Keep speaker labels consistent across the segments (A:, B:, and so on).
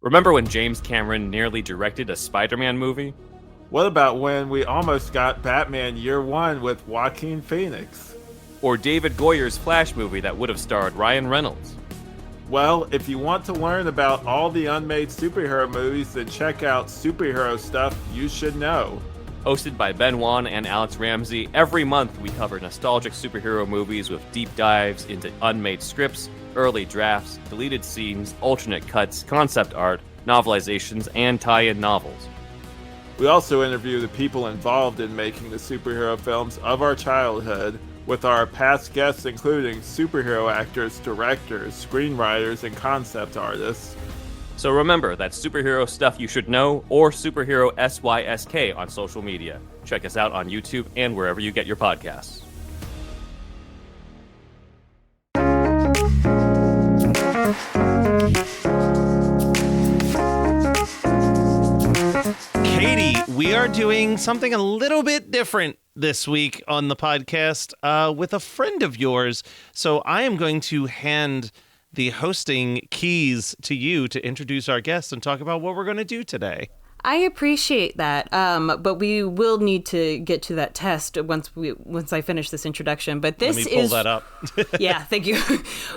A: Remember when James Cameron nearly directed a Spider-Man movie?
B: What about when we almost got Batman Year One with Joaquin Phoenix?
A: Or David Goyer's Flash movie that would have starred Ryan Reynolds?
B: Well, if you want to learn about all the unmade superhero movies, then check out Superhero Stuff You Should Know.
A: Hosted by Ben Wan and Alex Ramsey, every month we cover nostalgic superhero movies with deep dives into unmade scripts, early drafts, deleted scenes, alternate cuts, concept art, novelizations, and tie-in novels.
B: We also interview the people involved in making the superhero films of our childhood, with our past guests including superhero actors, directors, screenwriters, and concept artists.
A: So remember, that's Superhero Stuff You Should Know, or Superhero SYSK on social media. Check us out on YouTube and wherever you get your podcasts.
C: Katie, we are doing something a little bit different this week on the podcast with a friend of yours. So I am going to hand the hosting keys to you to introduce our guests and talk about what we're going to do today.
D: I appreciate that, but we will need to get to that test once I finish this introduction. But this
C: Let me pull that up.
D: Yeah, thank you.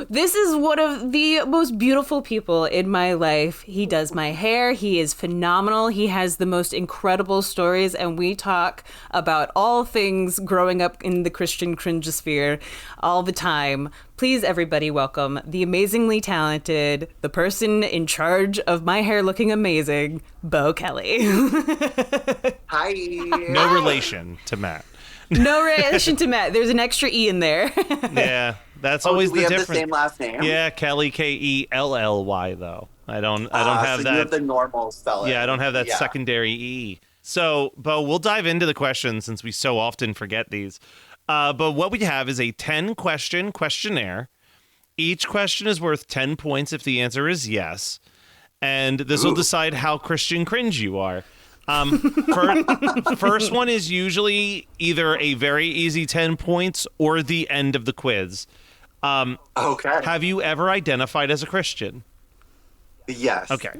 D: This is one of the most beautiful people in my life. He does my hair. He is phenomenal. He has the most incredible stories, and we talk about all things growing up in the Christian cringe-sphere all the time. Please, everybody, welcome the amazingly talented, the person in charge of my hair looking amazing, Beau Kelly.
E: Hi.
C: No relation to Matt.
D: No relation to Matt. There's an extra E in there.
C: Yeah, that's always the
E: we have
C: difference.
E: the same last name.
C: Yeah, Kelly, Kelly, though. I don't have
E: so
C: that.
E: You have the normal spelling.
C: Yeah, I don't have that secondary E. So, Beau, we'll dive into the questions since we so often forget these. But what we have is a 10-question questionnaire. Each question is worth 10 points if the answer is yes. And this will decide how Christian cringe you are. First one is usually either a very easy 10 points or the end of the quiz.
E: Okay.
C: Have you ever identified as a Christian?
E: Yes.
C: Okay.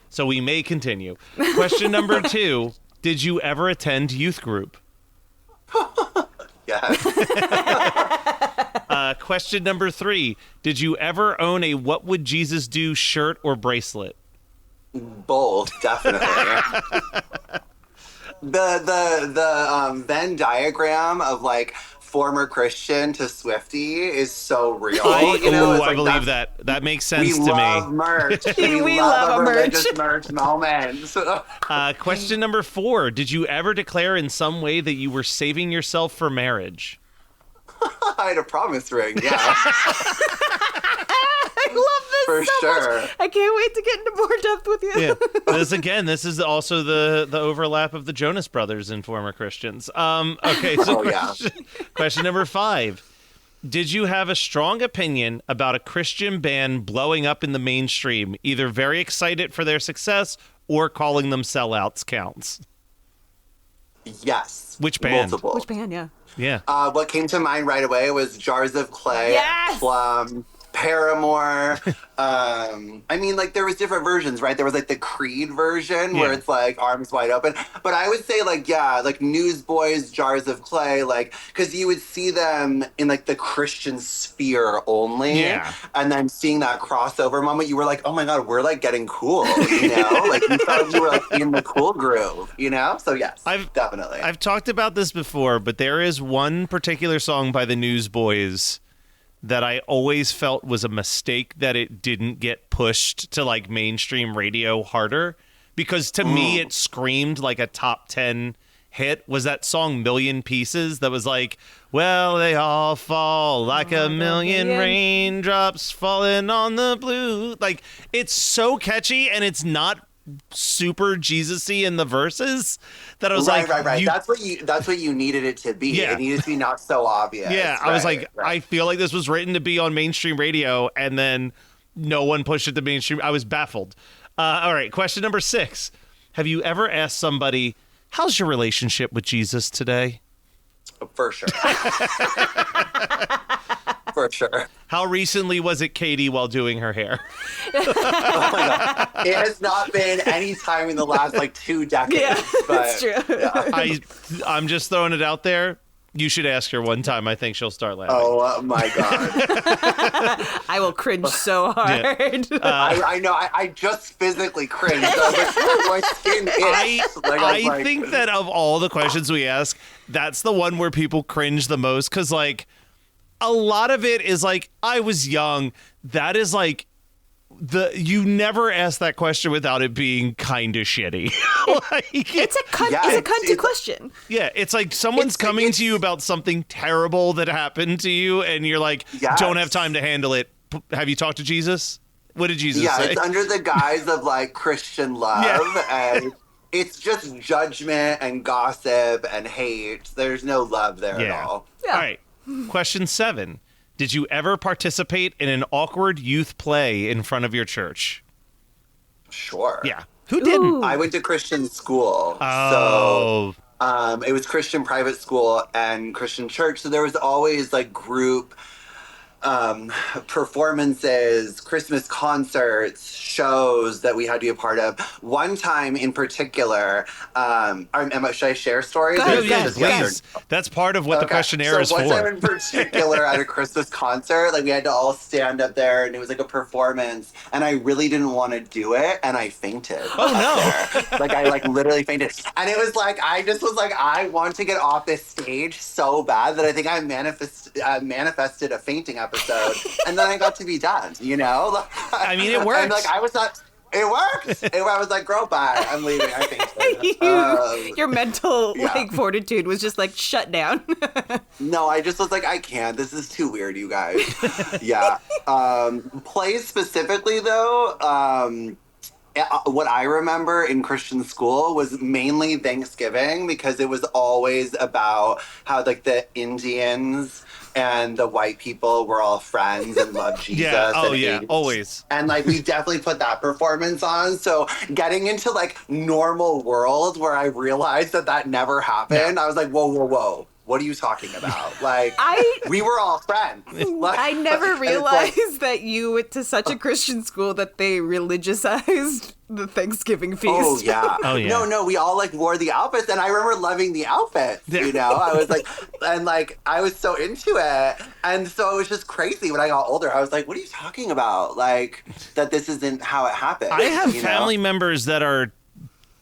C: So we may continue. Question number 2. Did you ever attend youth group?
E: Yes.
C: Question number 3. Did you ever own a What Would Jesus Do shirt or bracelet?
E: Both, definitely. the Venn diagram of like former Christian to Swiftie is so real.
C: I believe that. That makes sense to
E: we love
C: me.
E: merch.
D: We love
E: a
D: merch.
E: religious merch moment.
C: Question number 4. Did you ever declare in some way that you were saving yourself for marriage?
E: I had a promise ring, yeah.
D: I love this
E: For
D: so
E: sure.
D: much. I can't wait to get into more depth with you.
C: Yeah. This is also the overlap of the Jonas Brothers and former Christians. Okay, so question number 5. Did you have a strong opinion about a Christian band blowing up in the mainstream, either very excited for their success or calling them sellouts counts?
E: Yes.
C: Which band?
E: Multiple.
D: Which band, yeah.
C: Yeah.
E: What came to mind right away was Jars of Clay,
D: Yes!
E: Plum, Paramore. I mean, like, there was different versions, right? There was, like, the Creed version where it's, like, arms wide open. But I would say, like, like, Newsboys, Jars of Clay, like, because you would see them in, like, the Christian sphere only.
C: Yeah.
E: And then seeing that crossover moment, you were like, oh, my God, we're, like, getting cool, you know? Like, you thought you were, like, in the cool groove, you know? So, yes, definitely.
C: I've talked about this before, but there is one particular song by the Newsboys that I always felt was a mistake that it didn't get pushed to like mainstream radio harder, because to me it screamed like a top 10 hit. Was that song Million Pieces that was like, well, they all fall like a million raindrops falling on the blue. Like, it's so catchy and it's not super Jesus-y in the verses that I was
E: right.
C: like,
E: That's what you needed it to be.
C: Yeah.
E: It needed to be not so obvious.
C: Yeah, I was like, I feel like this was written to be on mainstream radio, and then no one pushed it to mainstream. I was baffled. All right, question number 6. Have you ever asked somebody, how's your relationship with Jesus today?
E: For sure. For sure.
C: How recently was it Katie while doing her hair?
E: Oh my God. It has not been any time in the last like 2 decades.
D: Yeah,
E: but,
D: that's true.
E: Yeah.
C: I'm just throwing it out there. You should ask her one time. I think she'll start laughing.
E: Oh my God.
D: I will cringe so hard.
E: I know. I just physically cringed. I was like, "Ooh, my skin itched."
C: I think that of all the questions we ask, that's the one where people cringe the most, because like a lot of it is like, I was young. That is like you never ask that question without it being kind of shitty. Like,
D: It's a cunty question.
C: yeah, it's like someone's coming to you about something terrible that happened to you, and you're like,
E: Yes.
C: don't have time to handle it. Have you talked to Jesus? What did Jesus
E: Yeah,
C: say?
E: it's under the guise of like Christian love, and it's just judgment and gossip and hate. There's no love there at all.
D: Yeah.
C: All right. Question 7. Did you ever participate in an awkward youth play in front of your church?
E: Sure.
C: Yeah. Who didn't?
D: Ooh.
E: I went to Christian school.
C: Oh.
E: So it was Christian private school and Christian church. So there was always like group performances, Christmas concerts, shows that we had to be a part of. One time in particular, should I share stories?
D: Go ahead,
E: Or is it
D: go ahead,
E: just
D: go
E: yes or
C: Please. That's part of what the
E: Okay,
C: questionnaire is
E: so one time
C: for.
E: in particular at a Christmas concert, like we had to all stand up there and it was like a performance and I really didn't want to do it and I fainted.
C: Oh, no.
E: There. Like I like literally fainted. And it was like, I just was like, I want to get off this stage so bad that I think I manifested a fainting episode and then I got to be done, you know?
C: I mean, it works.
E: And like I was not, it worked. I was like, girl, bye. I'm leaving. I fainted.
D: Your mental
E: yeah.
D: like fortitude was just like shut down.
E: No, I just was like, I can't. This is too weird, you guys. Yeah. Plays specifically, though, what I remember in Christian school was mainly Thanksgiving because it was always about how, like, the Indians and the white people were all friends and loved Jesus.
C: Yeah. Oh,
E: and
C: yeah.
E: ate.
C: Always.
E: And, like, we definitely put that performance on. So getting into, like, normal world where I realized that never happened, I was like, whoa, whoa, whoa. What are you talking about? Like, we were all friends. Like,
D: I never
E: and it's
D: realized that you went to such a Christian school that they religiousized the Thanksgiving feast.
E: Oh yeah.
C: Oh, yeah.
E: No, we all like wore the outfits and I remember loving the outfits, you know? I was like, and like, I was so into it. And so it was just crazy when I got older. I was like, what are you talking about? Like, that this isn't how it happened.
C: I have
E: you know?
C: family members that are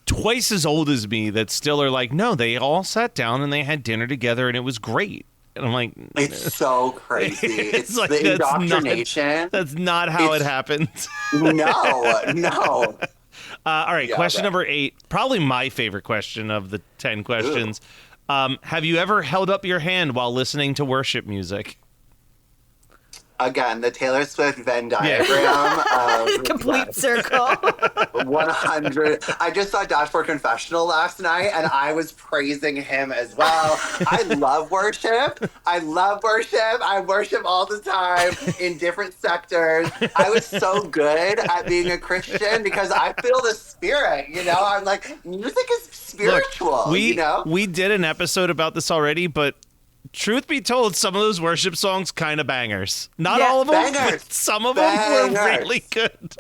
C: twice as old as me that still are like, no, they all sat down and they had dinner together and it was great. And I'm like,
E: It's so crazy. It's
C: like,
E: the
C: that's
E: indoctrination.
C: That's not how it happens.
E: No.
C: All right,
E: Yeah,
C: question
E: right.
C: number 8, probably my favorite question of the 10 questions. Have you ever held up your hand while listening to worship music?
E: Again, the Taylor Swift Venn diagram.
D: Complete circle.
E: 100. I just saw Dashboard Confessional last night and I was praising him as well. I love worship. I worship all the time in different sectors. I was so good at being a Christian because I feel the spirit, you know? I'm like, music is spiritual,
C: Look,
E: you know?
C: we did an episode about this already, but truth be told, some of those worship songs kind of bangers. Not
D: Yeah,
C: all of them,
E: bangers.
C: but some of them were
E: Bangers.
C: really good.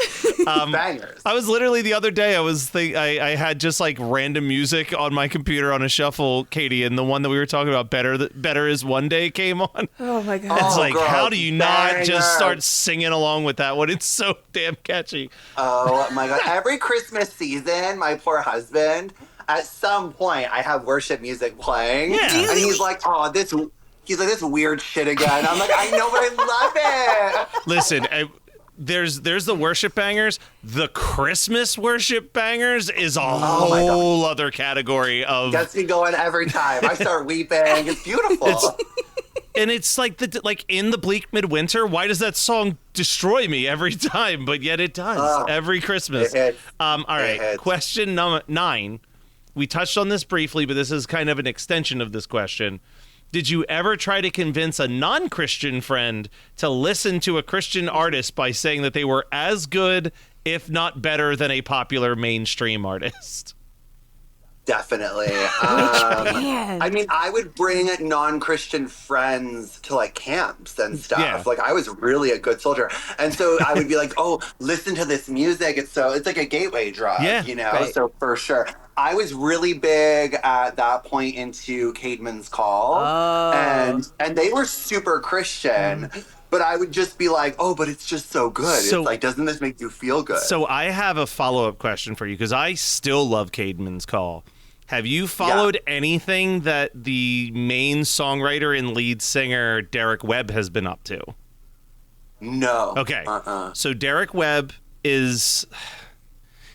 E: Bangers.
C: I was literally the other day, I had just like random music on my computer on a shuffle, Katie, and the one that we were talking about, Better Is One Day, came on.
D: Oh my god.
C: It's like,
E: girl,
C: how do you not
E: banger.
C: just start singing along with that one? It's so damn catchy.
E: Oh my God. Every Christmas season, my poor husband, at some point, I have worship music playing.
C: Yeah.
E: And he's like, he's like, this weird shit again. I'm like, I know, but I love it.
C: Listen, there's the worship bangers. The Christmas worship bangers is a
E: my
C: whole other category of.
E: Gets me going every time. I start weeping. It's beautiful.
C: And it's like in the bleak midwinter. Why does that song destroy me every time? But yet it does every Christmas.
E: It hits.
C: All right,
E: hits.
C: question number 9. We touched on this briefly, but this is kind of an extension of this question. Did you ever try to convince a non-Christian friend to listen to a Christian artist by saying that they were as good, if not better, than a popular mainstream artist?
E: Definitely.
D: band?
E: I mean, I would bring non-Christian friends to like camps and stuff.
C: Yeah.
E: Like I was really a good soldier. And so I would be like, oh, listen to this music. It's like a gateway drug,
C: Yeah,
E: you know?
D: right.
E: So for sure. I was really big at that point into Caedmon's Call.
D: Oh.
E: And they were super Christian. But I would just be like, oh, but it's just so good.
C: So-
E: it's like, doesn't this make you feel good?
C: So I have a follow-up question for you because I still love Caedmon's Call. Have you followed anything that the main songwriter and lead singer Derek Webb has been up to?
E: No.
C: Okay. So Derek Webb is...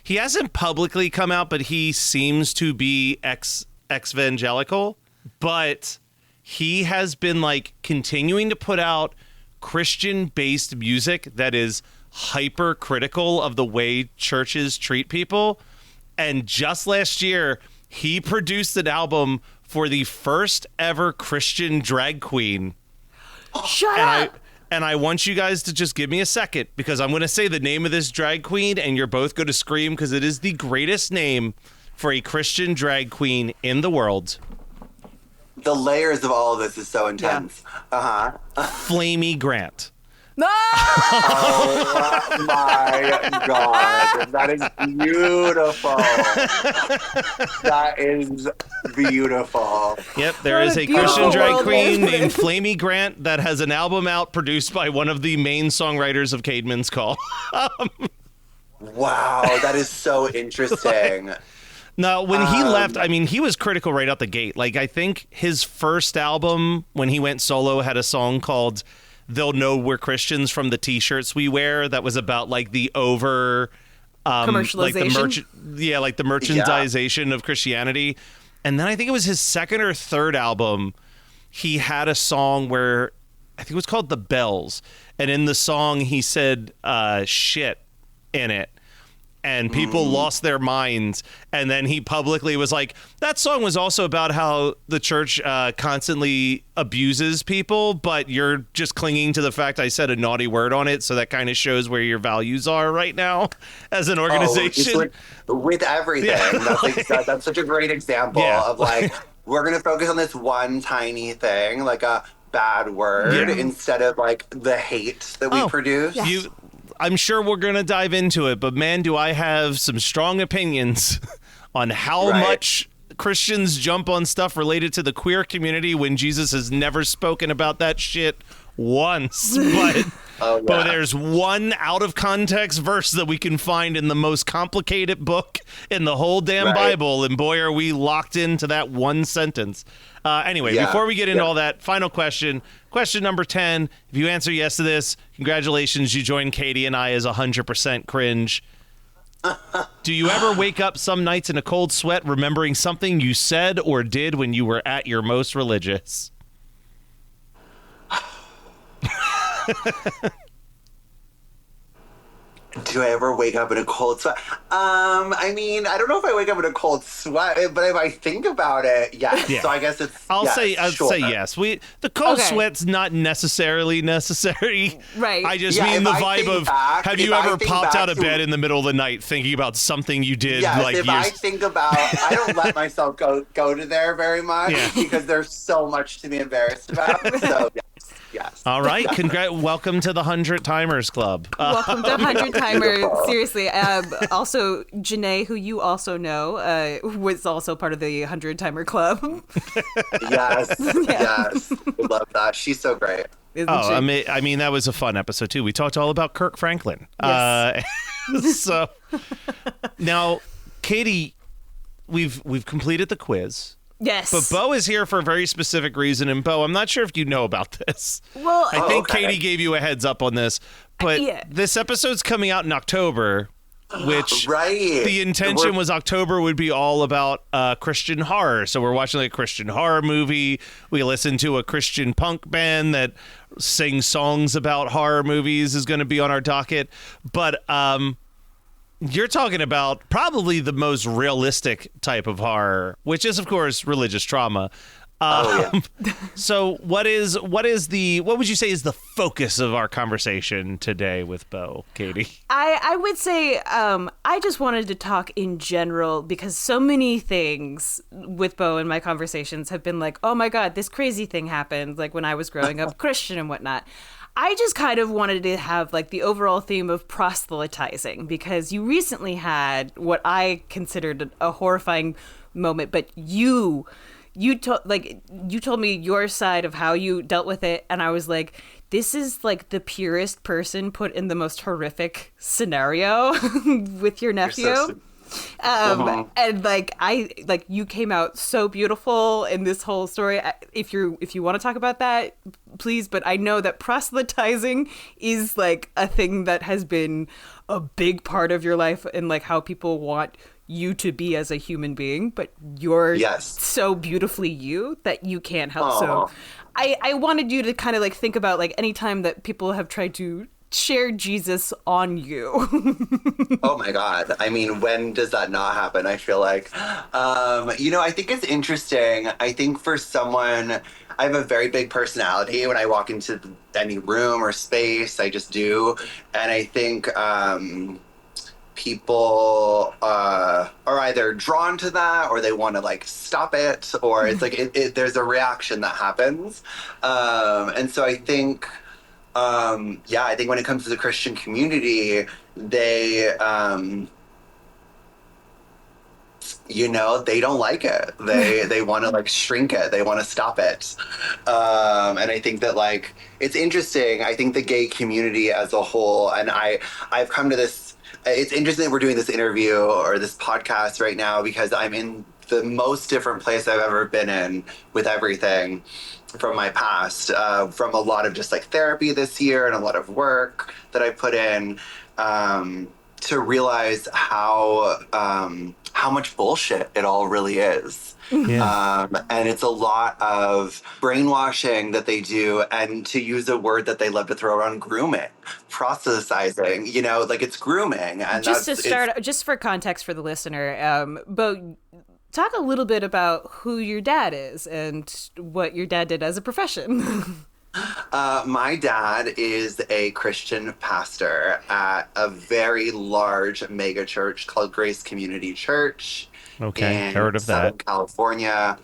C: He hasn't publicly come out, but he seems to be ex-evangelical. But he has been, like, continuing to put out Christian-based music that is hypercritical of the way churches treat people. And just last year, he produced an album for the first ever Christian drag queen.
D: Shut up!
C: And I want you guys to just give me a second because I'm going to say the name of this drag queen and you're both going to scream because it is the greatest name for a Christian drag queen in the world.
E: The layers of all of this is so intense.
C: Flamey Grant.
D: No!
E: Oh my God. That is beautiful. That is beautiful.
C: Yep, there
D: What
C: is
D: a
C: a
D: beautiful
C: Christian drag
D: world
C: queen
D: we live in.
C: named Flamey Grant that has an album out produced by one of the main songwriters of Caedmon's Call.
E: Wow, that is so interesting.
C: Now, when he left, I mean, he was critical right out the gate. Like, I think his first album, when he went solo, had a song called They'll Know We're Christians from the T-shirts we wear that was about, like, the over...
D: Commercialization?
C: Like the merchandisation of Christianity. And then I think it was his second or third album, he had a song where, I think it was called The Bells. And in the song, he said shit in it. And people lost their minds. And then he publicly was like, that song was also about how the church constantly abuses people, but you're just clinging to the fact I said a naughty word on it. So that kind of shows where your values are right now as an organization.
E: With everything.
C: Yeah.
E: That's such a great example of like, we're going to focus on this one tiny thing, like a bad word, instead of like the hate that we produce.
C: I'm sure we're going to dive into it, but man, do I have some strong opinions on how much Christians jump on stuff related to the queer community when Jesus has never spoken about that shit once. But there's one out of context verse that we can find in the most complicated book in the whole damn Bible, and boy, are we locked into that one sentence. Anyway, before we get into all that, final question. Question number 10. If you answer yes to this, congratulations, you join Katie and I as 100% cringe. Do you ever wake up some nights in a cold sweat remembering something you said or did when you were at your most religious?
E: Do I ever wake up in a cold sweat? I mean, I don't know if I wake up in a cold sweat, but if I think about it, yes.
C: Yeah.
E: So I guess it's.
C: I'll say yes. The cold
D: Okay.
C: sweat's not necessarily necessary.
D: Right.
C: I just
E: Yeah,
C: mean
E: if
C: the
E: I
C: vibe
E: think
C: of
E: back-
C: have you
E: if I
C: ever
E: think
C: popped
E: back
C: out of
E: to-
C: bed in the middle of the night thinking about something you did
E: Yes,
C: like
E: if
C: years
E: I think about, I don't let myself go to there very much
C: Yeah.
E: because there's so much to be embarrassed about. So yes.
C: All right, welcome to the 100 Timers Club.
D: Welcome to 100 Timers. Seriously. Also, Janae, who you also know, was also part of the 100 Timer Club.
E: Yes. Yes. I love that. She's so great.
D: Isn't she?
C: I mean, that was a fun episode too. We talked all about Kirk Franklin.
D: Yes.
C: So now, Katie, we've completed the quiz.
D: Yes.
C: But Beau is here for a very specific reason, and Beau, I'm not sure if you know about this.
D: Well,
C: I think
E: okay.
C: Katie gave you a heads up on this, but this episode's coming out in October, which the intention was October would be all about Christian horror. So we're watching like a Christian horror movie. We listen to a Christian punk band that sings songs about horror movies is going to be on our docket. But you're talking about probably the most realistic type of horror, which is, of course, religious trauma.
E: Oh yeah.
C: So what would you say is the focus of our conversation today with Beau, Katie?
D: I would say I just wanted to talk in general because so many things with Beau in my conversations have been like, oh my God, this crazy thing happened, like when I was growing up Christian and whatnot. I just kind of wanted to have like the overall theme of proselytizing because you recently had what I considered a horrifying moment, but you told me your side of how you dealt with it, and I was like, this is like the purest person put in the most horrific scenario with your nephew. And like you came out so beautiful in this whole story. If you want to talk about that, please, but I know that proselytizing is like a thing that has been a big part of your life and like how people want you to be as a human being, but you're so beautifully you that you can't help.
E: Aww.
D: So I wanted you to kind of like think about like any time that people have tried to share Jesus on you.
E: Oh my God. I mean, when does that not happen? I feel like, I think it's interesting. I think for someone, I have a very big personality. When I walk into any room or space, I just do. And I think, people are either drawn to that or they want to like stop it, or it's like there's a reaction that happens. And so I think, I think when it comes to the Christian community, they, they don't like it. They want to like shrink it. They want to stop it. And I think that like, it's interesting. I think the gay community as a whole, and I've come to this, it's interesting that we're doing this interview or this podcast right now because I'm in the most different place I've ever been in with everything from my past, from a lot of just like therapy this year and a lot of work that I put in, to realize how much bullshit it all really is.
C: Yeah.
E: And it's a lot of brainwashing that they do, and to use a word that they love to throw around, grooming, proselytizing, like it's grooming. And
D: just for context for the listener, Beau, talk a little bit about who your dad is and what your dad did as a profession.
E: My dad is a Christian pastor at a very large mega church called Grace Community Church.
C: Okay,
E: in
C: heard of
E: Southern
C: that.
E: California,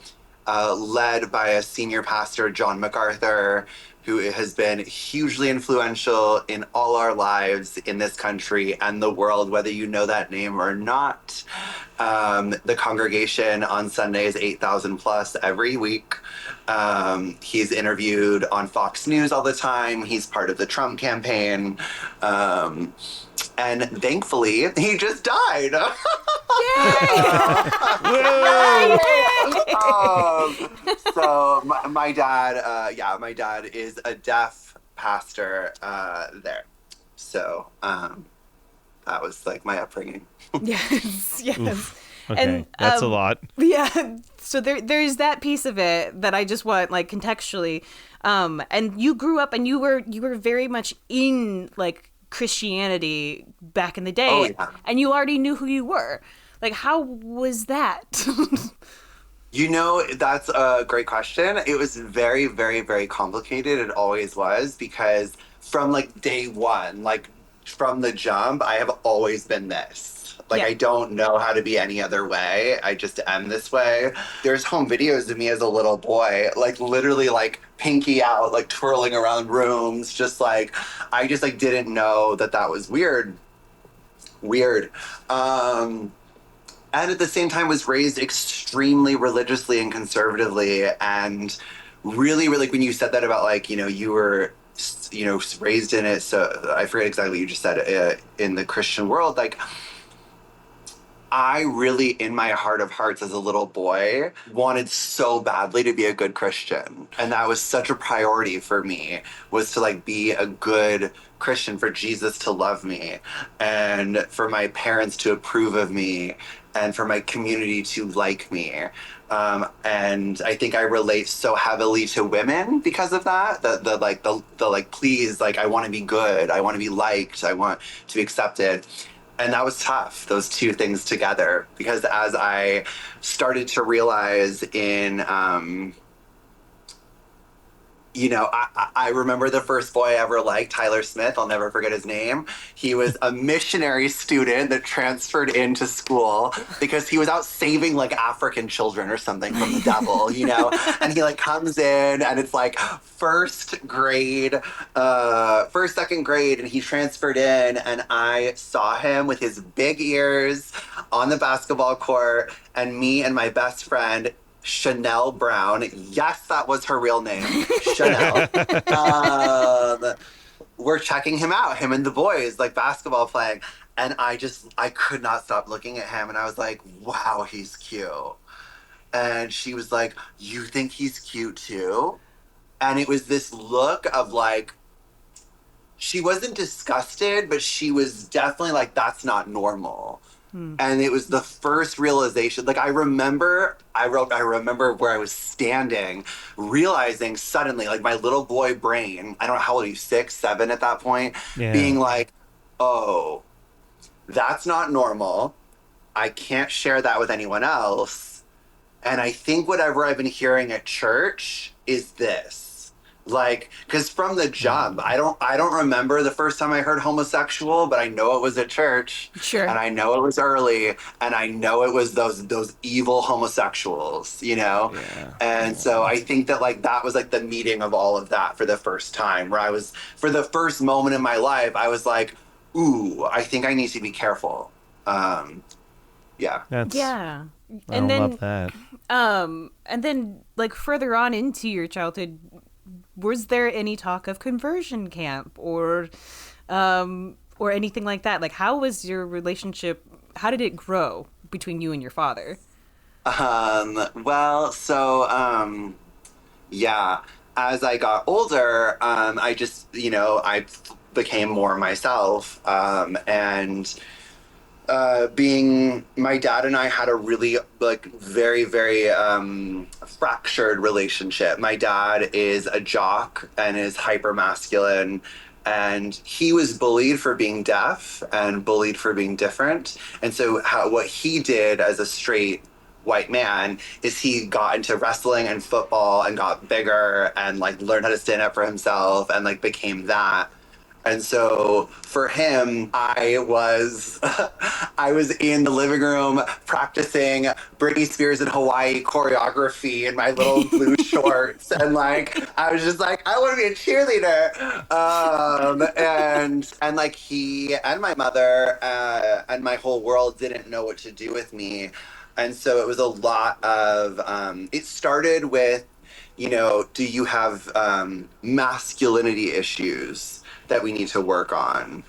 E: led by a senior pastor, John MacArthur, who has been hugely influential in all our lives in this country and the world, whether you know that name or not. The congregation on Sunday is 8,000 plus every week. He's interviewed on Fox News all the time. He's part of the Trump campaign. And thankfully, he just died. So my dad, my dad is a deaf pastor there. So that was like my upbringing.
D: Yes.
C: Okay,
D: And
C: that's a lot.
D: Yeah. So there's that piece of it that I just want like contextually. And you grew up and you were very much in like Christianity back in the day.
E: Oh, yeah.
D: And you already knew who you were. Like, how was that?
E: That's a great question. It was very, very, very complicated. It always was, because from like day one, like from the jump, I have always been this. Like, I don't know how to be any other way. I just am this way. There's home videos of me as a little boy, like literally like pinky out, like twirling around rooms, just like, I just like didn't know that was weird. And at the same time was raised extremely religiously and conservatively. And really, really, when you said that about like, you were, raised in it. So I forget exactly what you just said, in the Christian world, like, I really, in my heart of hearts as a little boy, wanted so badly to be a good Christian. And that was such a priority for me, was to like be a good Christian, for Jesus to love me and for my parents to approve of me and for my community to like me. And I think I relate so heavily to women because of that. The please, like, I want to be good. I want to be liked. I want to be accepted. And that was tough, those two things together, because as I started to realize in I remember the first boy I ever liked, Tyler Smith. I'll never forget his name. He was a missionary student that transferred into school because he was out saving like African children or something from the devil. And he like comes in and it's like first grade, first, second grade, and he transferred in and I saw him with his big ears on the basketball court and me and my best friend Chanel Brown. Yes, that was her real name, Chanel. um, we're checking him out, him and the boys, like basketball playing. And I could not stop looking at him. And I was like, wow, he's cute. And she was like, you think he's cute too? And it was this look of like, she wasn't disgusted, but she was definitely like, that's not normal. And it was the first realization. Like I remember where I was standing, realizing suddenly, like my little boy brain, I don't know how old are you, 6, 7 at that point, being like, oh, that's not normal. I can't share that with anyone else. And I think whatever I've been hearing at church is this. Like, because from the jump, I don't remember the first time I heard homosexual, but I know it was at church.
D: Sure.
E: And I know it was early, and I know it was those evil homosexuals,
C: Yeah.
E: And so I think that like that was like the meeting of all of that for the first time, where for the first moment in my life, I was like, ooh, I think I need to be careful. Yeah.
D: Yeah.
C: I love that.
D: And then like further on into your childhood, was there any talk of conversion camp or anything like that? Like, how was your relationship? How did it grow between you and your father?
E: Well, so yeah, as I got older, I just, I became more myself, and being my dad and I had a really like very very fractured relationship. My dad is a jock and is hyper masculine, and he was bullied for being deaf and bullied for being different. And so what he did as a straight white man is he got into wrestling and football and got bigger and like learned how to stand up for himself and like became that. And so for him, I was I was in the living room practicing Britney Spears in Hawaii choreography in my little blue shorts, and like I was just like, I want to be a cheerleader. And like he and my mother and my whole world didn't know what to do with me, and so it was a lot of. It started with, do you have masculinity issues that we need to work on?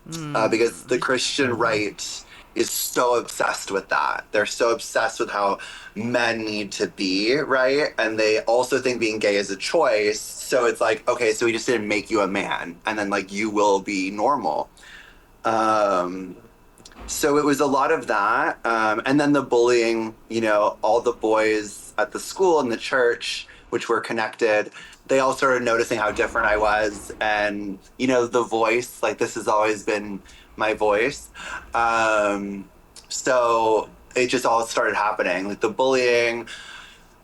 E: Because the Christian right is so obsessed with that. They're so obsessed with how men need to be, right? And they also think being gay is a choice. So it's like, okay, so we just didn't make you a man, and then like you will be normal. So it was a lot of that. And then the bullying, all the boys at the school and the church, which were connected, they all started noticing how different I was. And, the voice, like this has always been my voice. So it just all started happening, like the bullying.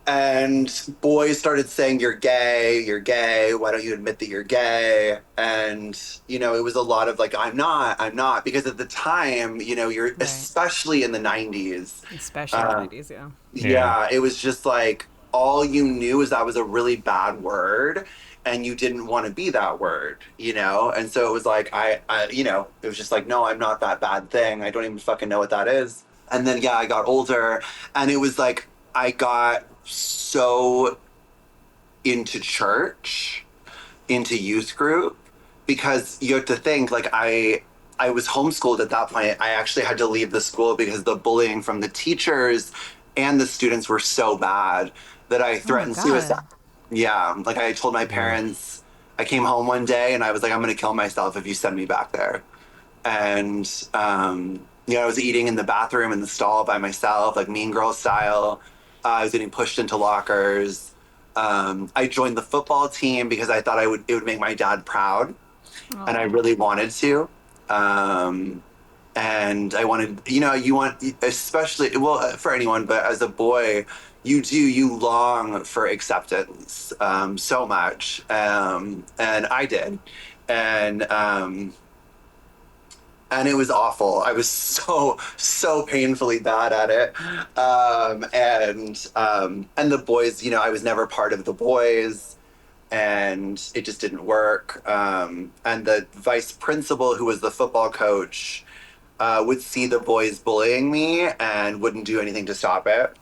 E: And boys started saying, you're gay, why don't you admit that you're gay? And, it was a lot of like, I'm not. Because at the time, you're
D: Right.
E: Especially in the 90s.
D: Especially in the 90s, yeah.
E: Yeah, it was just like, all you knew is that was a really bad word, and you didn't want to be that word, And so it was like, it was just like, no, I'm not that bad thing. I don't even fucking know what that is. And then, yeah, I got older, and it was like, I got so into church, into youth group, because you have to think, like, I was homeschooled at that point. I actually had to leave the school because the bullying from the teachers and the students were so bad that I threatened suicide. Yeah, like I told my parents, I came home one day and I was like, I'm going to kill myself if you send me back there. And, I was eating in the bathroom in the stall by myself, like Mean Girl style. I was getting pushed into lockers. I joined the football team because I thought it would make my dad proud. And I really wanted to. And I wanted, you want, especially, well, for anyone, but as a boy, you long for acceptance so much. And I did. And, and it was awful. I was so painfully bad at it. And the boys, I was never part of the boys, and it just didn't work. And the vice principal, who was the football coach, would see the boys bullying me and wouldn't do anything to stop it.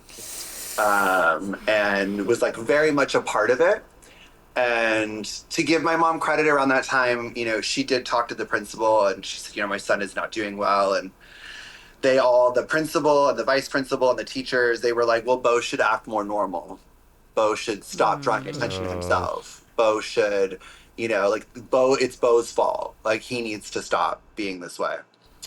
E: And was like very much a part of it. And to give my mom credit, around that time, she did talk to the principal, and she said, my son is not doing well. And the principal and the vice principal and the teachers, they were like, well, Beau should act more normal. Beau should stop drawing attention to himself. Beau should, Beau, it's Beau's fault. Like, he needs to stop being this way.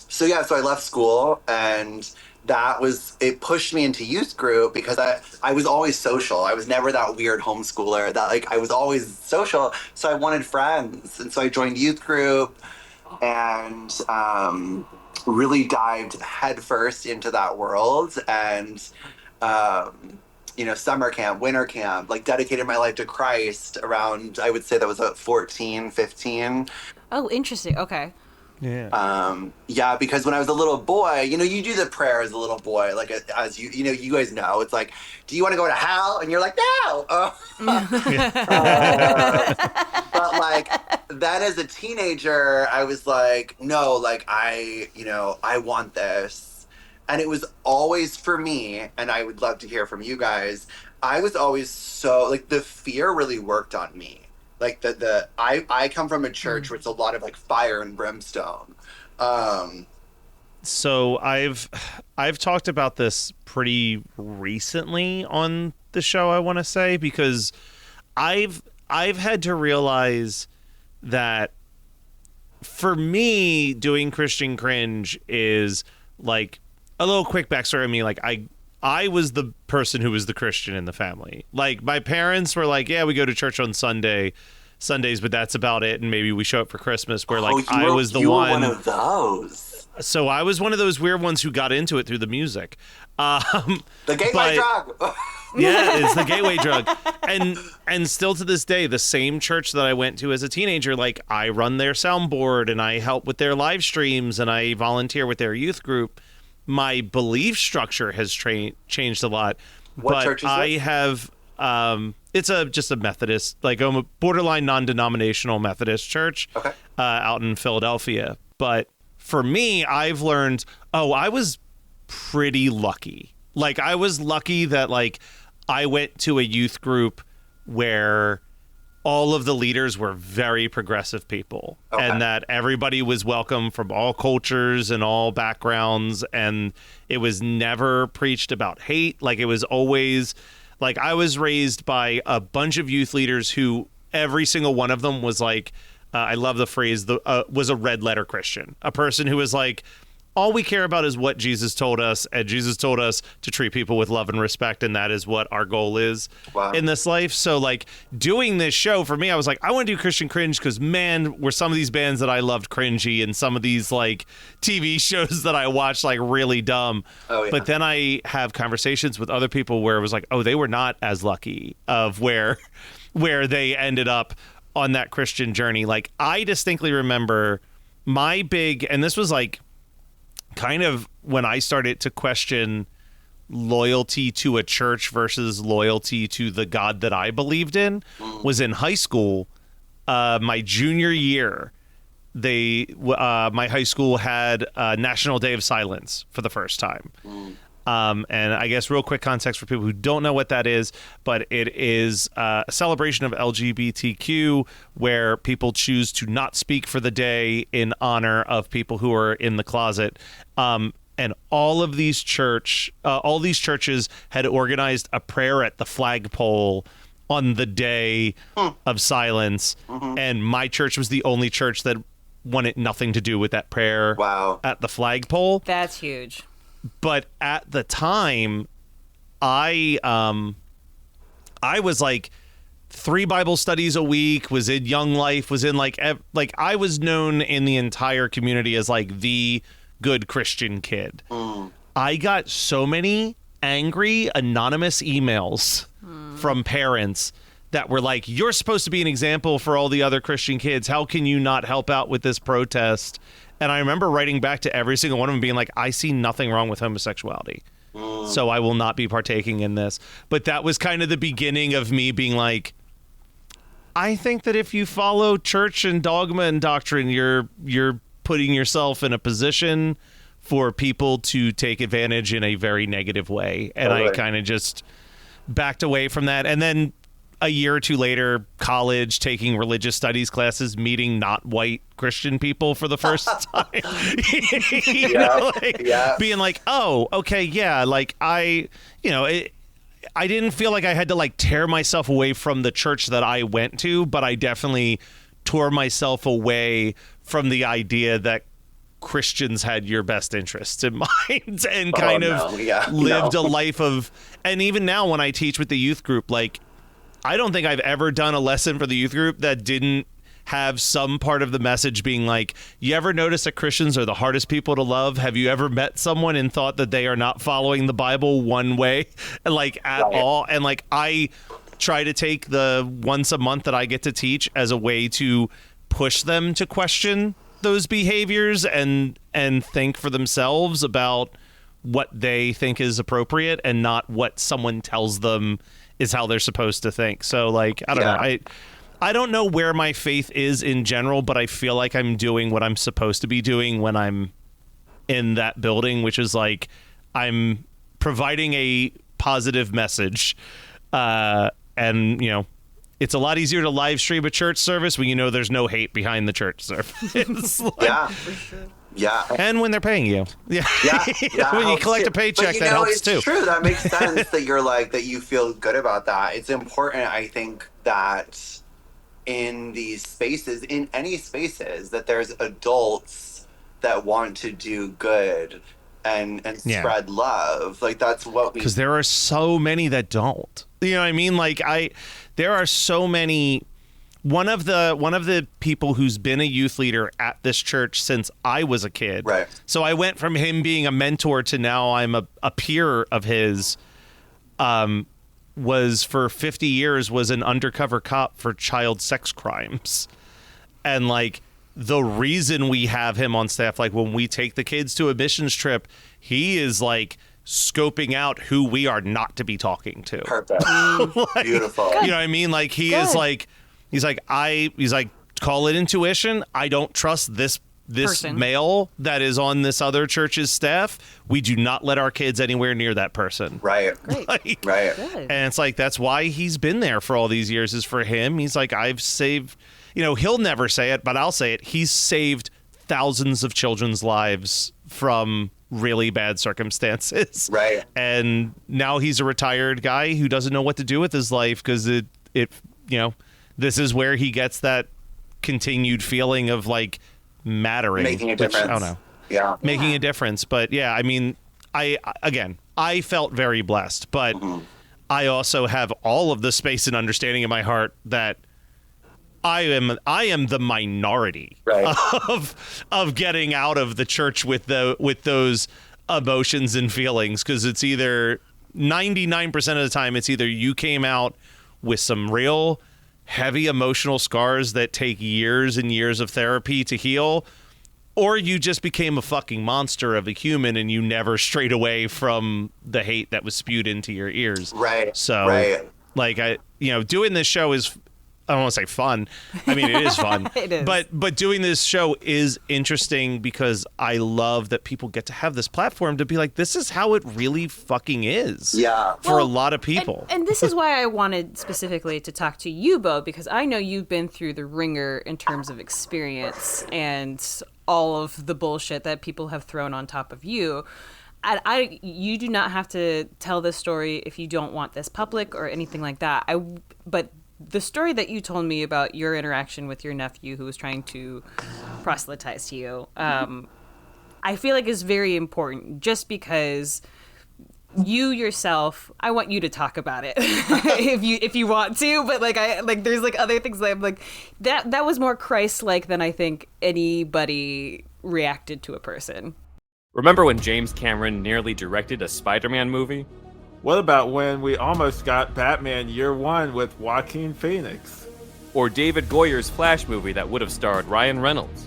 E: So yeah, so I left school, and it pushed me into youth group, because I was always social. I was never that weird homeschooler that I was always social. So I wanted friends. And so I joined youth group and really dived headfirst into that world. And, summer camp, winter camp, dedicated my life to Christ around, I would say that was at 14, 15.
D: Oh, interesting. Okay.
E: Yeah, because when I was a little boy, you do the prayer as a little boy, as you guys know, it's like, do you want to go to hell? And you're like, no. But then as a teenager, I was like, no, I want this. And it was always for me, and I would love to hear from you guys. I was always so, the fear really worked on me. I come from a church where it's a lot of fire and brimstone.
C: So I've talked about this pretty recently on the show, I want to say, because I've had to realize that for me, doing Christian cringe is a little quick backstory of me. I was the person who was the Christian in the family. My parents were yeah, we go to church on Sundays, but that's about it. And maybe we show up for Christmas, where I was the one
E: of those.
C: So I was one of those weird ones who got into it through the music.
E: The gateway drug.
C: Yeah, it's the gateway drug. And still to this day, the same church that I went to as a teenager, I run their soundboard, and I help with their live streams, and I volunteer with their youth group. My belief structure has changed a lot.
E: What church is
C: I
E: it?
C: have it's just a Methodist, I'm a borderline non-denominational Methodist church.
E: Okay.
C: Out in Philadelphia. But for me, I've learned, I was pretty lucky. I was lucky that I went to a youth group where all of the leaders were very progressive people, and that everybody was welcome from all cultures and all backgrounds, and it was never preached about hate. It was always I was raised by a bunch of youth leaders who every single one of them was I love the phrase, was a red letter Christian, a person who was all we care about is what Jesus told us, and Jesus told us to treat people with love and respect, and that is what our goal is in this life. So, doing this show, for me, I was I want to do Christian cringe because, man, were some of these bands that I loved cringy, and some of these, TV shows that I watched, really dumb.
E: Oh, yeah.
C: But then I have conversations with other people where it was they were not as lucky of where they ended up on that Christian journey. I distinctly remember my big, and this was, kind of when I started to question loyalty to a church versus loyalty to the God that I believed in, was in high school. My junior year, my high school had National Day of Silence for the first time. And I guess real quick context for people who don't know what that is, but it is a celebration of LGBTQ where people choose to not speak for the day in honor of people who are in the closet. And all these churches had organized a prayer at the flagpole on the day of silence. And my church was the only church that wanted nothing to do with that prayer at the flagpole.
D: That's huge.
C: But at the time, I was 3 Bible studies a week, was in Young Life, was in I was known in the entire community as the good Christian kid. I got so many angry anonymous emails from parents that were like, you're supposed to be an example for all the other Christian kids. How can you not help out with this protest? And I remember writing back to every single one of them being like, I see nothing wrong with homosexuality. So I will not be partaking in this. But that was kind of the beginning of me being like, I think that if you follow church and dogma and doctrine, you're putting yourself in a position for people to take advantage in a very negative way. And I kind of just backed away from that. And then a year or two later, college, taking religious studies classes, meeting not white Christian people for the first time. Being like, oh, okay, yeah, like I didn't feel like I had to like tear myself away from the church that I went to, but I definitely tore myself away from the idea that Christians had your best interests in mind and kind lived a life of, and even now when I teach with the youth group, like, I don't think I've ever done a lesson for the youth group that didn't have some part of the message being like, you ever notice that Christians are the hardest people to love? Have you ever met someone and thought that they are not following the Bible one way, like at all? And like, I try to take the once a month that I get to teach as a way to push them to question those behaviors and think for themselves about what they think is appropriate and not what someone tells them is how they're supposed to think. So like, I don't know. I don't know where my faith is in general, but I feel like I'm doing what I'm supposed to be doing when I'm in that building, which is like, I'm providing a positive message. And you know, it's a lot easier to live stream a church service when you know there's no hate behind the church service. Like,
E: for sure. Yeah.
C: And when they're paying you. Yeah. When you collect a paycheck, that helps too.
E: It's true. That makes sense that you're like, that you feel good about that. It's important, I think, that in these spaces, in any spaces, that there's adults that want to do good and spread love. Like, that's what we...
C: Because there are so many that don't. You know what I mean? Like, there are so many... One of the people who's been a youth leader at this church since I was a kid.
E: Right.
C: So I went from him being a mentor to now I'm a peer of his. Was for 50 years was an undercover cop for child sex crimes, and like the reason we have him on staff, like when we take the kids to a missions trip, he is like scoping out who we are not to be talking to.
E: Perfect.
C: Like,
E: beautiful.
C: You know what I mean? Like he is like. He's like, call it intuition. I don't trust this person. Male that is on this other church's staff. We do not let our kids anywhere near that person.
E: Right.
C: Like,
E: right.
D: Good.
C: And it's like, that's why he's been there for all these years, is for him. He's like, I've saved, he'll never say it, but I'll say it. He's saved thousands of children's lives from really bad circumstances.
E: Right.
C: And now he's a retired guy who doesn't know what to do with his life because it this is where he gets that continued feeling of like mattering,
E: making a difference.
C: I don't know.
E: Yeah,
C: making a difference. But yeah, I mean, I felt very blessed, but I also have all of the space and understanding in my heart that I am the minority of getting out of the church with those emotions and feelings, because it's either 99% of the time it's either you came out with some real heavy emotional scars that take years and years of therapy to heal, or you just became a fucking monster of a human and you never strayed away from the hate that was spewed into your ears.
E: Right.
C: So, like, doing this show is, I don't want to say fun. I mean, it is fun.
D: It is.
C: But doing this show is interesting because I love that people get to have this platform to be like, this is how it really fucking is.
E: Yeah.
C: For a lot of people.
D: And this is why I wanted specifically to talk to you, Beau, because I know you've been through the ringer in terms of experience and all of the bullshit that people have thrown on top of you. You do not have to tell this story if you don't want this public or anything like that. But the story that you told me about your interaction with your nephew who was trying to proselytize to you, I feel like is very important, just because you yourself, I want you to talk about it if you want to, but there's like other things that I'm like, that was more Christ-like than I think anybody reacted to a person.
A: Remember when James Cameron nearly directed a Spider-Man movie?
B: What about when we almost got Batman Year One with Joaquin Phoenix?
A: Or David Goyer's Flash movie that would have starred Ryan Reynolds?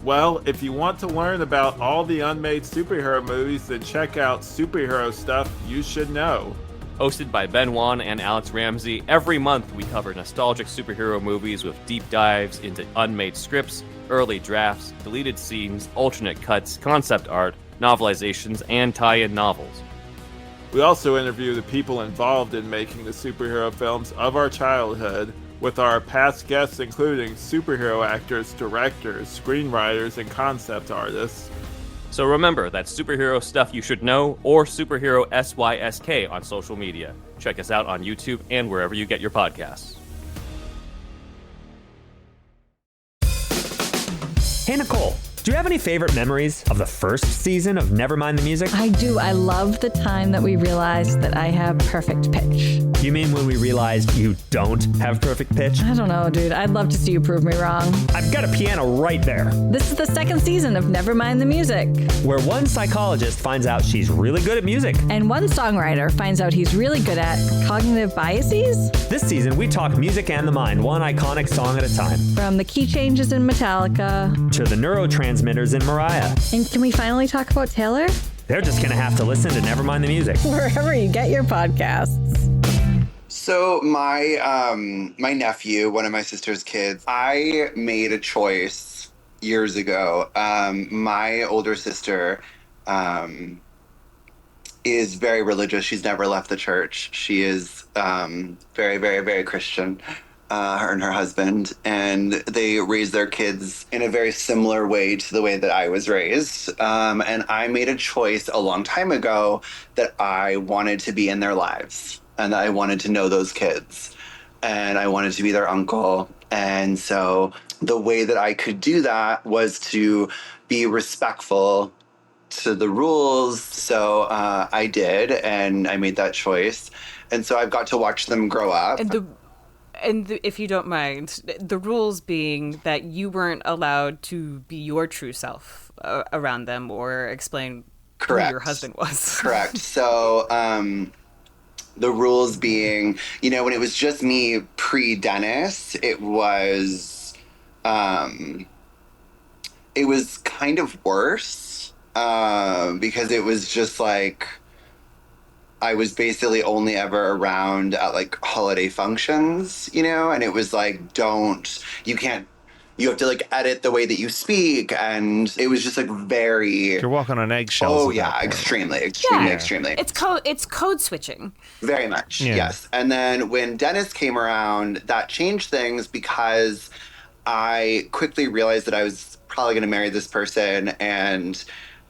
B: Well, if you want to learn about all the unmade superhero movies, then check out Superhero Stuff You Should Know.
A: Hosted by Ben Wan and Alex Ramsey, every month we cover nostalgic superhero movies with deep dives into unmade scripts, early drafts, deleted scenes, alternate cuts, concept art, novelizations, and tie-in novels.
B: We also interview the people involved in making the superhero films of our childhood, with our past guests including superhero actors, directors, screenwriters, and concept artists.
A: So remember, that's Superhero Stuff You Should Know, or Superhero SYSK on social media. Check us out on YouTube and wherever you get your podcasts.
F: Hey, Nicole, do you have any favorite memories of the first season of Nevermind the Music?
G: I do. I love the time that we realized that I have perfect pitch.
F: You mean when we realized you don't have perfect pitch?
G: I don't know, dude. I'd love to see you prove me wrong.
F: I've got a piano right there.
G: This is the second season of Nevermind the Music,
F: where one psychologist finds out she's really good at music.
G: and one songwriter finds out he's really good at cognitive biases.
F: This season, we talk music and the mind, one iconic song at a time.
G: From the key changes in Metallica.
F: To the neurotransmitters in Mariah.
G: And can we finally talk about Taylor?
F: They're just gonna have to listen to Nevermind the Music.
G: Wherever you get your podcasts.
E: So my nephew, one of my sister's kids, I made a choice years ago. My older sister is very religious. She's never left the church. She is very, very, very Christian. Her and her husband, and they raise their kids in a very similar way to the way that I was raised. And I made a choice a long time ago that I wanted to be in their lives, and that I wanted to know those kids, and I wanted to be their uncle. And so the way that I could do that was to be respectful to the rules. So I did, and I made that choice. And so I've got to watch them grow up.
D: And if you don't mind, the rules being that you weren't allowed to be your true self around them or explain
E: Correct.
D: who your husband was.
E: Correct. So the rules being, when it was just me pre-Dennis, it was kind of worse because it was just like, I was basically only ever around at like holiday functions, and it was like, you have to like edit the way that you speak. And it was just like very.
C: You're walking on eggshells.
E: Oh
C: at that
E: yeah,
C: point.
E: extremely.
D: It's code switching.
E: Very much,
C: Yeah.
E: yes. And then when Dennis came around, that changed things because I quickly realized that I was probably going to marry this person. And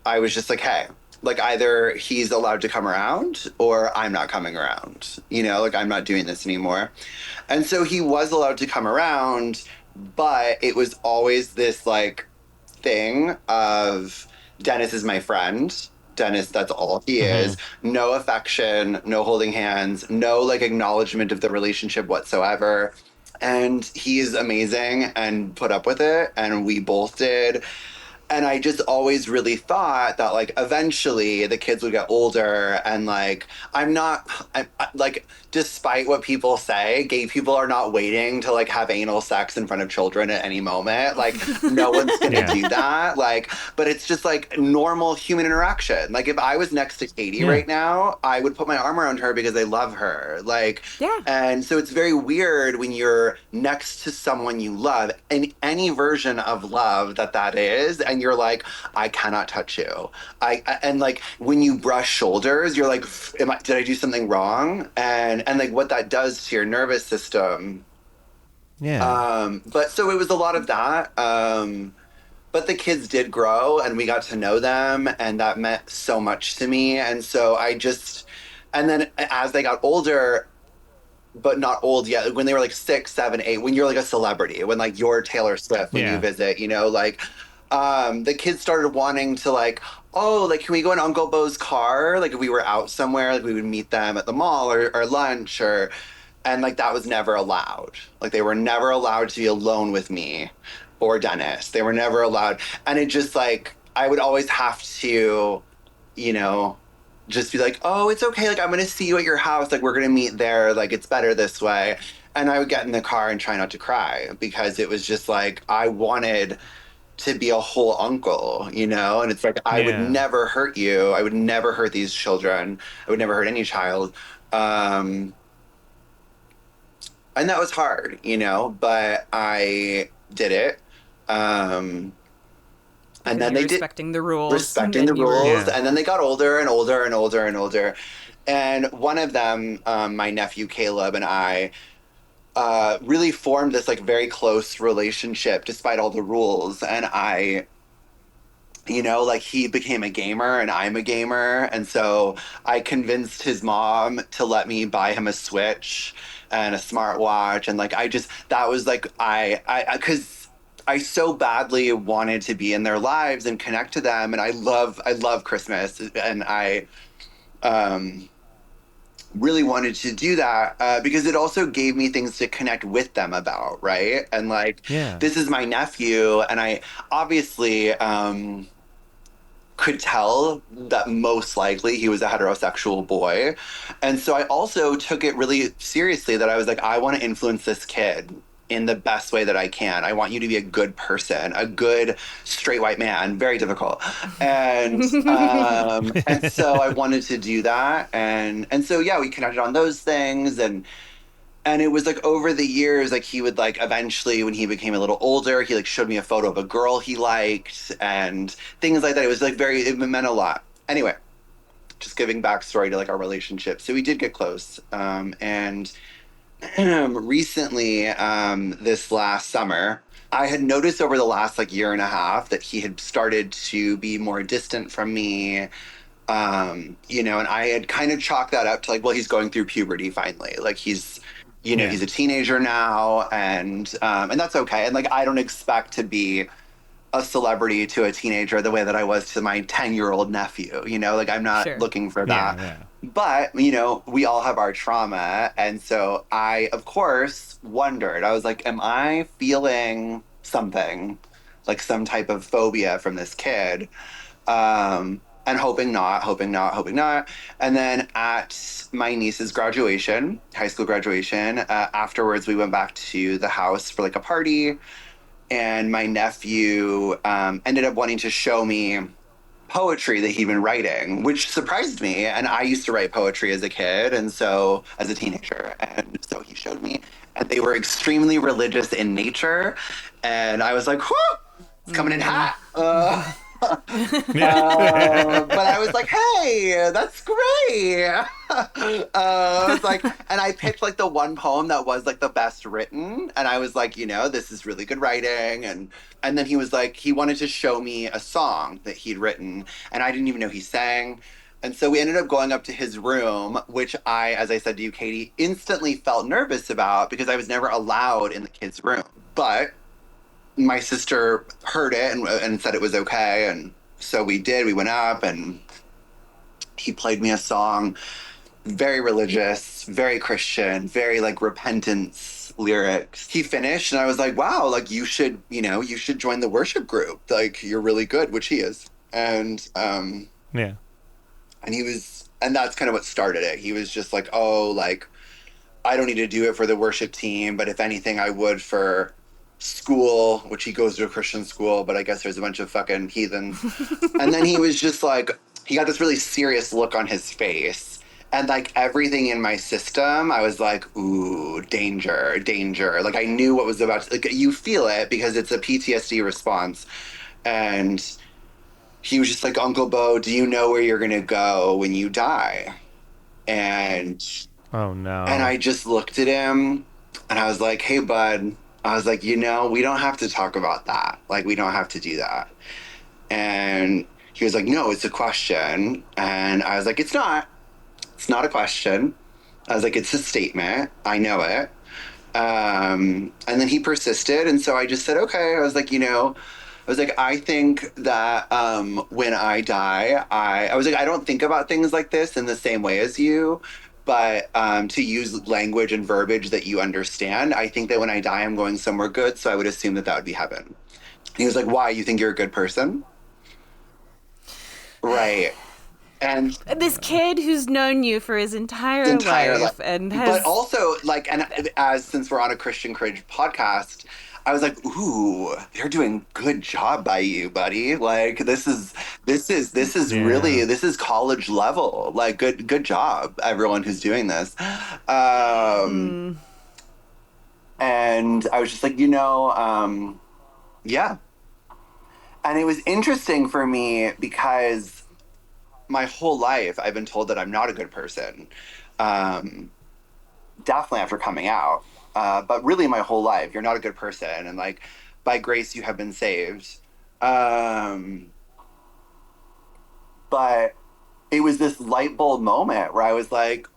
E: I was just like, hey, like either he's allowed to come around or I'm not coming around, like I'm not doing this anymore. And so he was allowed to come around, but it was always this like thing of Dennis is my friend. Dennis, that's all he is. No affection, no holding hands, no like acknowledgement of the relationship whatsoever. And he is amazing and put up with it. And we both did. And I just always really thought that, like, eventually the kids would get older and, like, like, despite what people say, gay people are not waiting to, like, have anal sex in front of children at any moment. Like, no one's going to do that. Like, but it's just, like, normal human interaction. Like, if I was next to Katie right now, I would put my arm around her because I love her. Like, and so it's very weird when you're next to someone you love, in any version of love that is, and you're like, I cannot touch you. And like when you brush shoulders, you're like, did I do something wrong? And like what that does to your nervous system.
C: Yeah.
E: But so it was a lot of that. But the kids did grow and we got to know them, and that meant so much to me. And so and then as they got older, but not old yet, when they were like 6, 7, 8, when you're like a celebrity, when like you're Taylor Swift, when you visit, like, the kids started wanting to like, oh, like, can we go in Uncle Beau's car? Like if we were out somewhere, like we would meet them at the mall or lunch and like that was never allowed. Like they were never allowed to be alone with me or Dennis. They were never allowed. And it just like, I would always have to, you know, just be like, oh, it's okay. Like, I'm going to see you at your house. Like, we're going to meet there. Like, it's better this way. And I would get in the car and try not to cry because it was just like, I wanted to be a whole uncle, you know? And it's like, I would
C: Yeah.
E: never hurt you. I would never hurt these children. I would never hurt any child. And that was hard, you know, but I did it. And then
D: You're
E: they did
D: respecting the rules.
E: respecting
D: and
E: the
D: you were-
E: rules,
C: Yeah.
E: and then they got older and older and older and older. And one of them, my nephew Caleb and I, really formed this like very close relationship despite all the rules. And I, you know, like he became a gamer and I'm a gamer. And so I convinced his mom to let me buy him a Switch and a smartwatch. And like, I just, that was like, cause I so badly wanted to be in their lives and connect to them. And I love Christmas. And I, really wanted to do that because it also gave me things to connect with them about, right? And like,
C: Yeah.
E: this is my nephew, and I obviously could tell that most likely he was a heterosexual boy. And so I also took it really seriously that I was like, I want to influence this kid in the best way that I can. I want you to be a good person, a good straight white man, very difficult. And so I wanted to do that. And so, yeah, we connected on those things. And it was like over the years, like he would like eventually when he became a little older, he like showed me a photo of a girl he liked and things like that. It was like it meant a lot. Anyway, just giving backstory to like our relationship. So we did get close. And recently, this last summer, I had noticed over the last like year and a half that he had started to be more distant from me. You know, and I had kind of chalked that up to like, well, he's going through puberty finally. Like he's, you know,
C: Yeah.
E: he's a teenager now, and that's okay. And like, I don't expect to be a celebrity to a teenager the way that I was to my 10-year-old nephew. You know, like I'm not
D: Sure.
E: looking for that.
C: Yeah.
E: But, you know, we all have our trauma. And so I, of course, wondered. I was like, am I feeling something, like some type of phobia from this kid? And hoping not, hoping not, hoping not. And then at my niece's graduation, high school graduation, afterwards we went back to the house for like a party. And my nephew ended up wanting to show me poetry that he'd been writing, which surprised me. And I used to write poetry as a kid, and so as a teenager. And so he showed me, and they were extremely religious in nature. And I was like, whoo, it's coming in hot. But I was like, hey, that's great. I was like, and I picked like the one poem that was like the best written. And I was like, you know, this is really good writing. And then he was like, he wanted to show me a song that he'd written. And I didn't even know he sang. And so we ended up going up to his room, which I, as I said to you, Katie, instantly felt nervous about because I was never allowed in the kid's room. But my sister heard it and said it was okay. And so we did. We went up and he played me a song, very religious, very Christian, very like repentance lyrics. He finished and I was like, wow, like you should join the worship group. Like you're really good, which he is. And
C: Yeah.
E: and that's kind of what started it. He was just like, oh, like I don't need to do it for the worship team, but if anything, I would for school, which he goes to a Christian school, but I guess there's a bunch of fucking heathens. And then he was just like, he got this really serious look on his face. And like everything in my system, I was like, ooh, danger, danger. Like I knew what was about to, like you feel it because it's a PTSD response. And he was just like, Uncle Beau, do you know where you're gonna go when you die? And
C: Oh no.
E: and I just looked at him and I was like, hey, bud. I was like, you know, we don't have to talk about that. Like, we don't have to do that. And he was like, no, it's a question. And I was like, it's not. It's not a question. I was like, it's a statement. I know it. And then he persisted. And so I just said, okay. I was like, you know, I think that when I die, I was like, I don't think about things like this in the same way as you. But to use language and verbiage that you understand, I think that when I die, I'm going somewhere good. So I would assume that would be heaven. And he was like, why? You think you're a good person? Right. And
D: This kid who's known you for his
E: the
D: entire
E: entire life.
D: life and
E: But
D: has
E: also, like, and as since we're on a Christian Cringe podcast, I was like, ooh, they're doing good job by you, buddy. Like, this is really,
C: Yeah.
E: this is college level. Like, good job, everyone who's doing this. And I was just like, yeah. And it was interesting for me because my whole life I've been told that I'm not a good person. Um, Definitely after coming out, but really my whole life, you're not a good person, and like by grace you have been saved. Um, but it was this light bulb moment where I was like,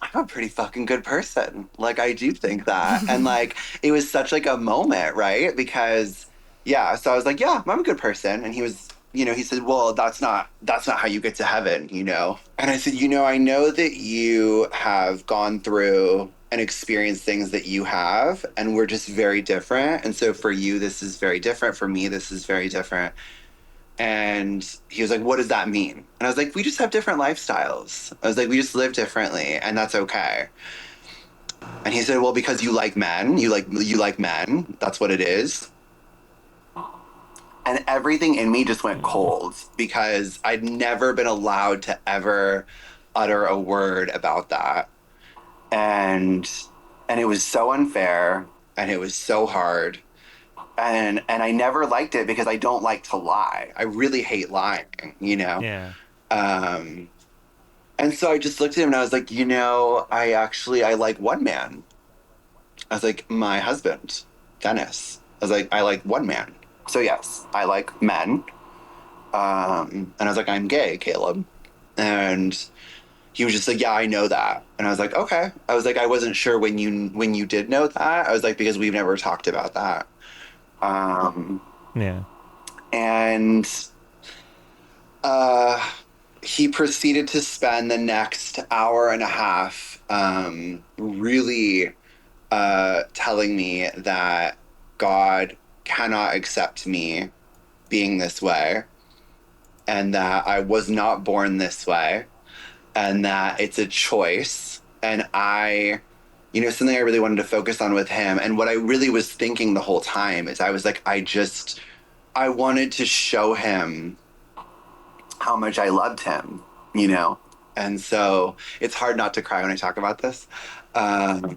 E: I'm a pretty fucking good person. Like I do think that, and like it was such like a moment, right? Because yeah, so I was like, yeah, I'm a good person, and he was. He said, well, that's not how you get to heaven, And I said, I know that you have gone through and experienced things that you have, and we're just very different. And so for you, this is very different. For me, this is very different. And he was like, what does that mean? And I was like, we just have different lifestyles. I was like, we just live differently, and that's okay. And he said, well, because you like men, you like men. That's what it is. And everything in me just went cold because I'd never been allowed to ever utter a word about that. And it was so unfair, and it was so hard. And I never liked it because I don't like to lie. I really hate lying.
C: Yeah.
E: And so I just looked at him and I was like, I like one man. I was like, my husband, Dennis. I was like, I like one man. So yes, I like men. And I was like, I'm gay, Caleb. And he was just like, yeah, I know that. And I was like, okay. I was like, I wasn't sure when you did know that. I was like, because we've never talked about that.
C: Yeah.
E: And he proceeded to spend the next hour and a half really telling me that God cannot accept me being this way, and that I was not born this way, and that it's a choice. And something I really wanted to focus on with him, and what I really was thinking the whole time is I was like, I wanted to show him how much I loved him. And so it's hard not to cry when I talk about this. But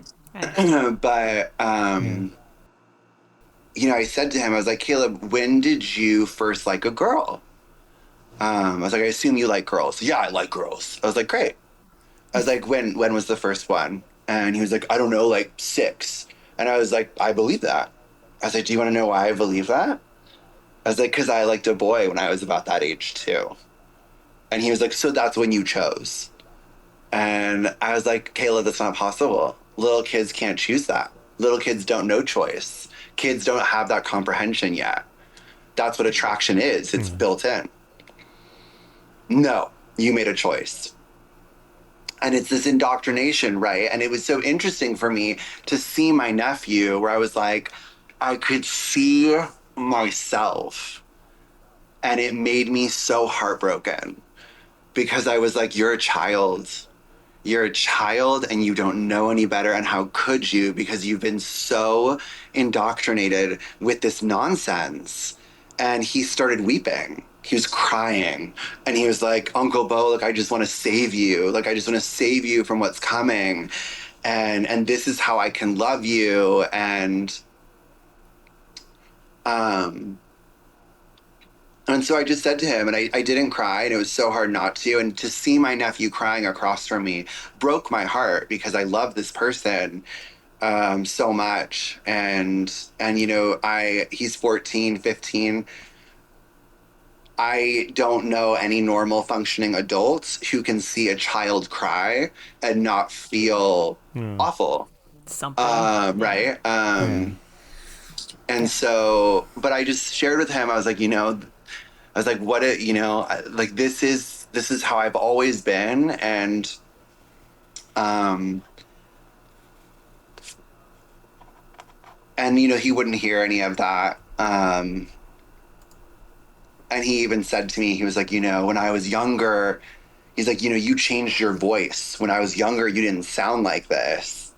E: I said to him, I was like, Caleb, when did you first like a girl? I was like, I assume you like girls. Yeah, I like girls. I was like, great. I was like, when was the first one? And he was like, I don't know, like 6. And I was like, I believe that. I was like, do you want to know why I believe that? I was like, because I liked a boy when I was about that age too. And he was like, so that's when you chose. And I was like, Kayla, that's not possible. Little kids can't choose that. Little kids don't know choice. Kids don't have that comprehension yet. That's what attraction is. It's built in. No, you made a choice. And it's this indoctrination, right? And it was so interesting for me to see my nephew where I was like, I could see myself. And it made me so heartbroken because I was like, you're a child. You're a child and you don't know any better. And how could you? Because you've been so indoctrinated with this nonsense. And he started weeping. He was crying. And he was like, Uncle Beau, like, I just want to save you. Like, I just want to save you from what's coming. And this is how I can love you. And so I just said to him, and I didn't cry, and it was so hard not to. And to see my nephew crying across from me broke my heart because I love this person so much. And he's 14, 15. I don't know any normal functioning adults who can see a child cry and not feel awful.
D: Something.
E: Right? And so, but I just shared with him, I was like, I was like, like this is how I've always been. And he wouldn't hear any of that. And he even said to me, he was like, when I was younger, he's like, you changed your voice. When I was younger, you didn't sound like this.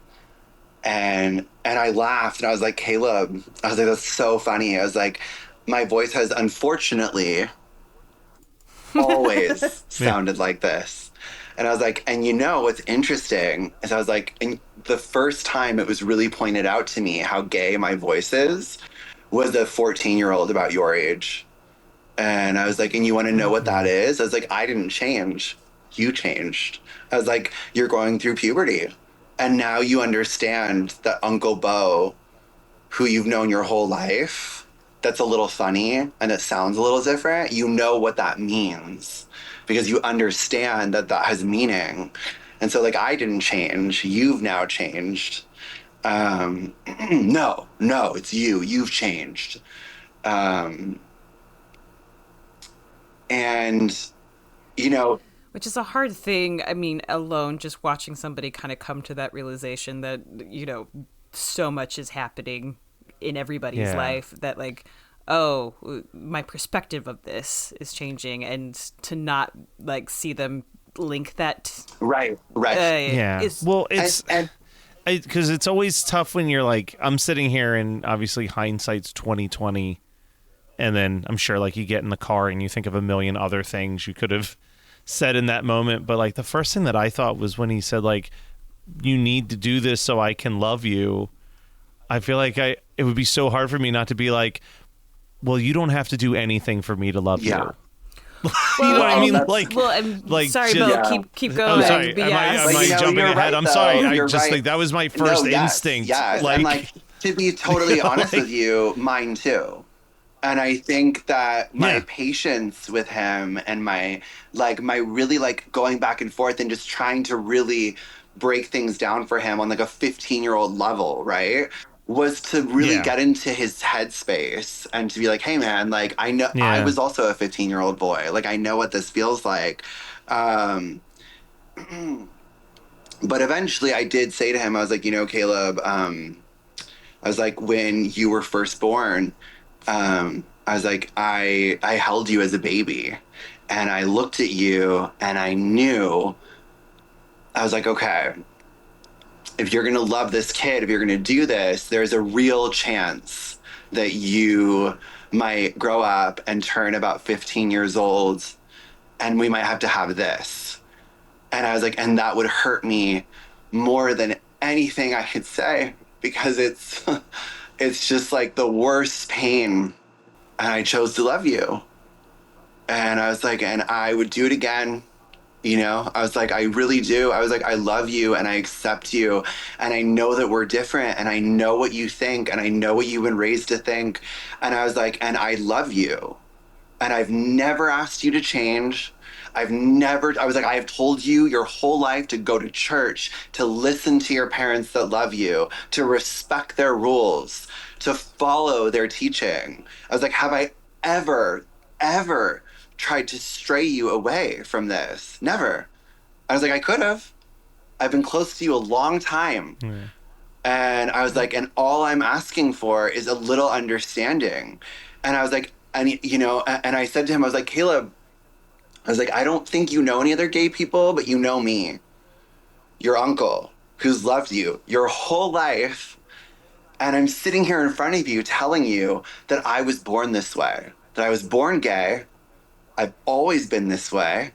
E: And I laughed and I was like, Caleb, I was like, that's so funny. I was like, my voice has unfortunately always sounded like this. And I was like, and what's interesting is I was like, and the first time it was really pointed out to me how gay my voice is was a 14-year-old about your age. And I was like, and you want to know what that is? I was like, I didn't change. You changed. I was like, you're going through puberty. And now you understand that Uncle Beau, who you've known your whole life, that's a little funny and it sounds a little different. You know what that means because you understand that that has meaning. And so, like, I didn't change. You've now changed. No, it's you. You've changed. And,
D: Which is a hard thing. I mean, alone, just watching somebody kind of come to that realization that, so much is happening in everybody's life that, like, oh, my perspective of this is changing, and to not, like, see them link that.
E: Right.
C: Well, it's because it's always tough when you're like, I'm sitting here and obviously hindsight's 2020. And then I'm sure, like, you get in the car and you think of a million other things you could have said in that moment. But, like, the first thing that I thought was when he said, like, you need to do this so I can love you. I feel like it would be so hard for me not to be like, well, you don't have to do anything for me to love you.
D: Well,
C: you know what I mean?
D: I'm
C: like,
D: sorry,
C: just,
D: Beau. Keep going.
C: I'm sorry.
D: But
C: Am
D: yes.
C: I jumping
E: you're
C: ahead?
E: right,
C: I'm sorry.
E: though.
C: I
E: You're
C: just
E: right.
C: like that was my first instinct.
E: Yes.
C: Like,
E: and, like, to be totally honest with you, mine too. And I think that my patience with him and my really, like, going back and forth and just trying to really break things down for him on, like, a 15-year-old level, right? Was to really get into his headspace and to be like, hey, man, like, I know I was also a 15-year-old boy. Like, I know what this feels like. But eventually I did say to him, I was like, Caleb, I was like, when you were first born, I was like, I held you as a baby and I looked at you and I knew, I was like, okay, if you're going to love this kid, if you're going to do this, there's a real chance that you might grow up and turn about 15 years old and we might have to have this. And I was like, and that would hurt me more than anything I could say because it's just like the worst pain. And I chose to love you. And I was like, and I would do it again. I was like, I really do. I was like, I love you and I accept you. And I know that we're different and I know what you think and I know what you've been raised to think. And I was like, and I love you. And I've never asked you to change. I was like, I have told you your whole life to go to church, to listen to your parents that love you, to respect their rules, to follow their teaching. I was like, have I ever tried to stray you away from this? Never. I was like, I could have. I've been close to you a long time. And I was like, and all I'm asking for is a little understanding. And I was like, and I said to him, I was like, Caleb, I was like, I don't think you know any other gay people, but you know me, your uncle, who's loved you your whole life. And I'm sitting here in front of you telling you that I was born this way, that I was born gay. I've always been this way.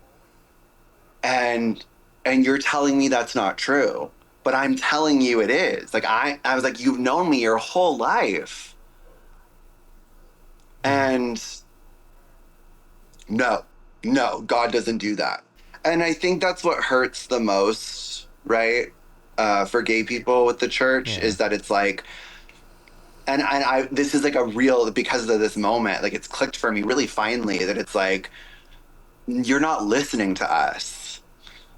E: And you're telling me that's not true, but I'm telling you it is. Like, I was like, you've known me your whole life. And no, God doesn't do that. And I think that's what hurts the most, right? For gay people with the church is that it's like, and I this is like a real, because of this moment, like, it's clicked for me really finely that it's like, you're not listening to us.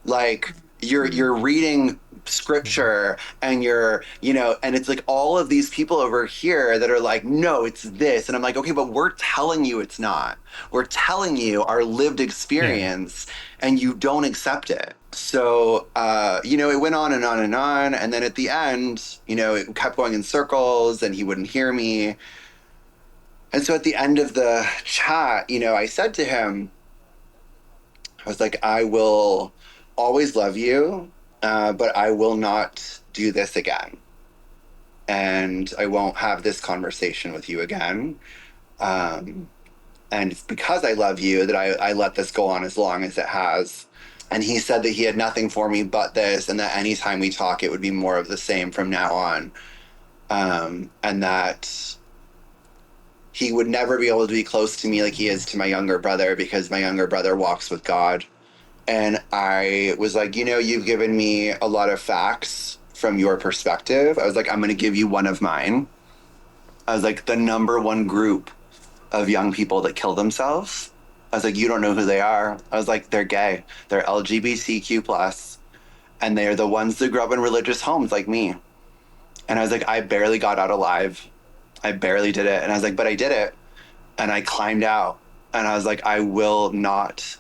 E: Like, you're reading scripture and and it's like all of these people over here that are like, no, it's this. And I'm like, okay, but we're telling you it's not. We're telling you our lived experience and you don't accept it. So, it went on and on and on. And then at the end, it kept going in circles and he wouldn't hear me. And so at the end of the chat, I said to him, I was like, I will always love you, but I will not do this again. And I won't have this conversation with you again. And it's because I love you that I let this go on as long as it has. And he said that he had nothing for me but this, and that anytime we talk, it would be more of the same from now on. And that he would never be able to be close to me like he is to my younger brother, because my younger brother walks with God. And I was like, you've given me a lot of facts from your perspective. I was like, I'm going to give you one of mine. I was like, the number one group of young people that kill themselves, I was like, you don't know who they are. I was like, they're gay. They're LGBTQ+. And they're the ones that grew up in religious homes like me. And I was like, I barely got out alive. I barely did it. And I was like, but I did it. And I climbed out. And I was like, I will not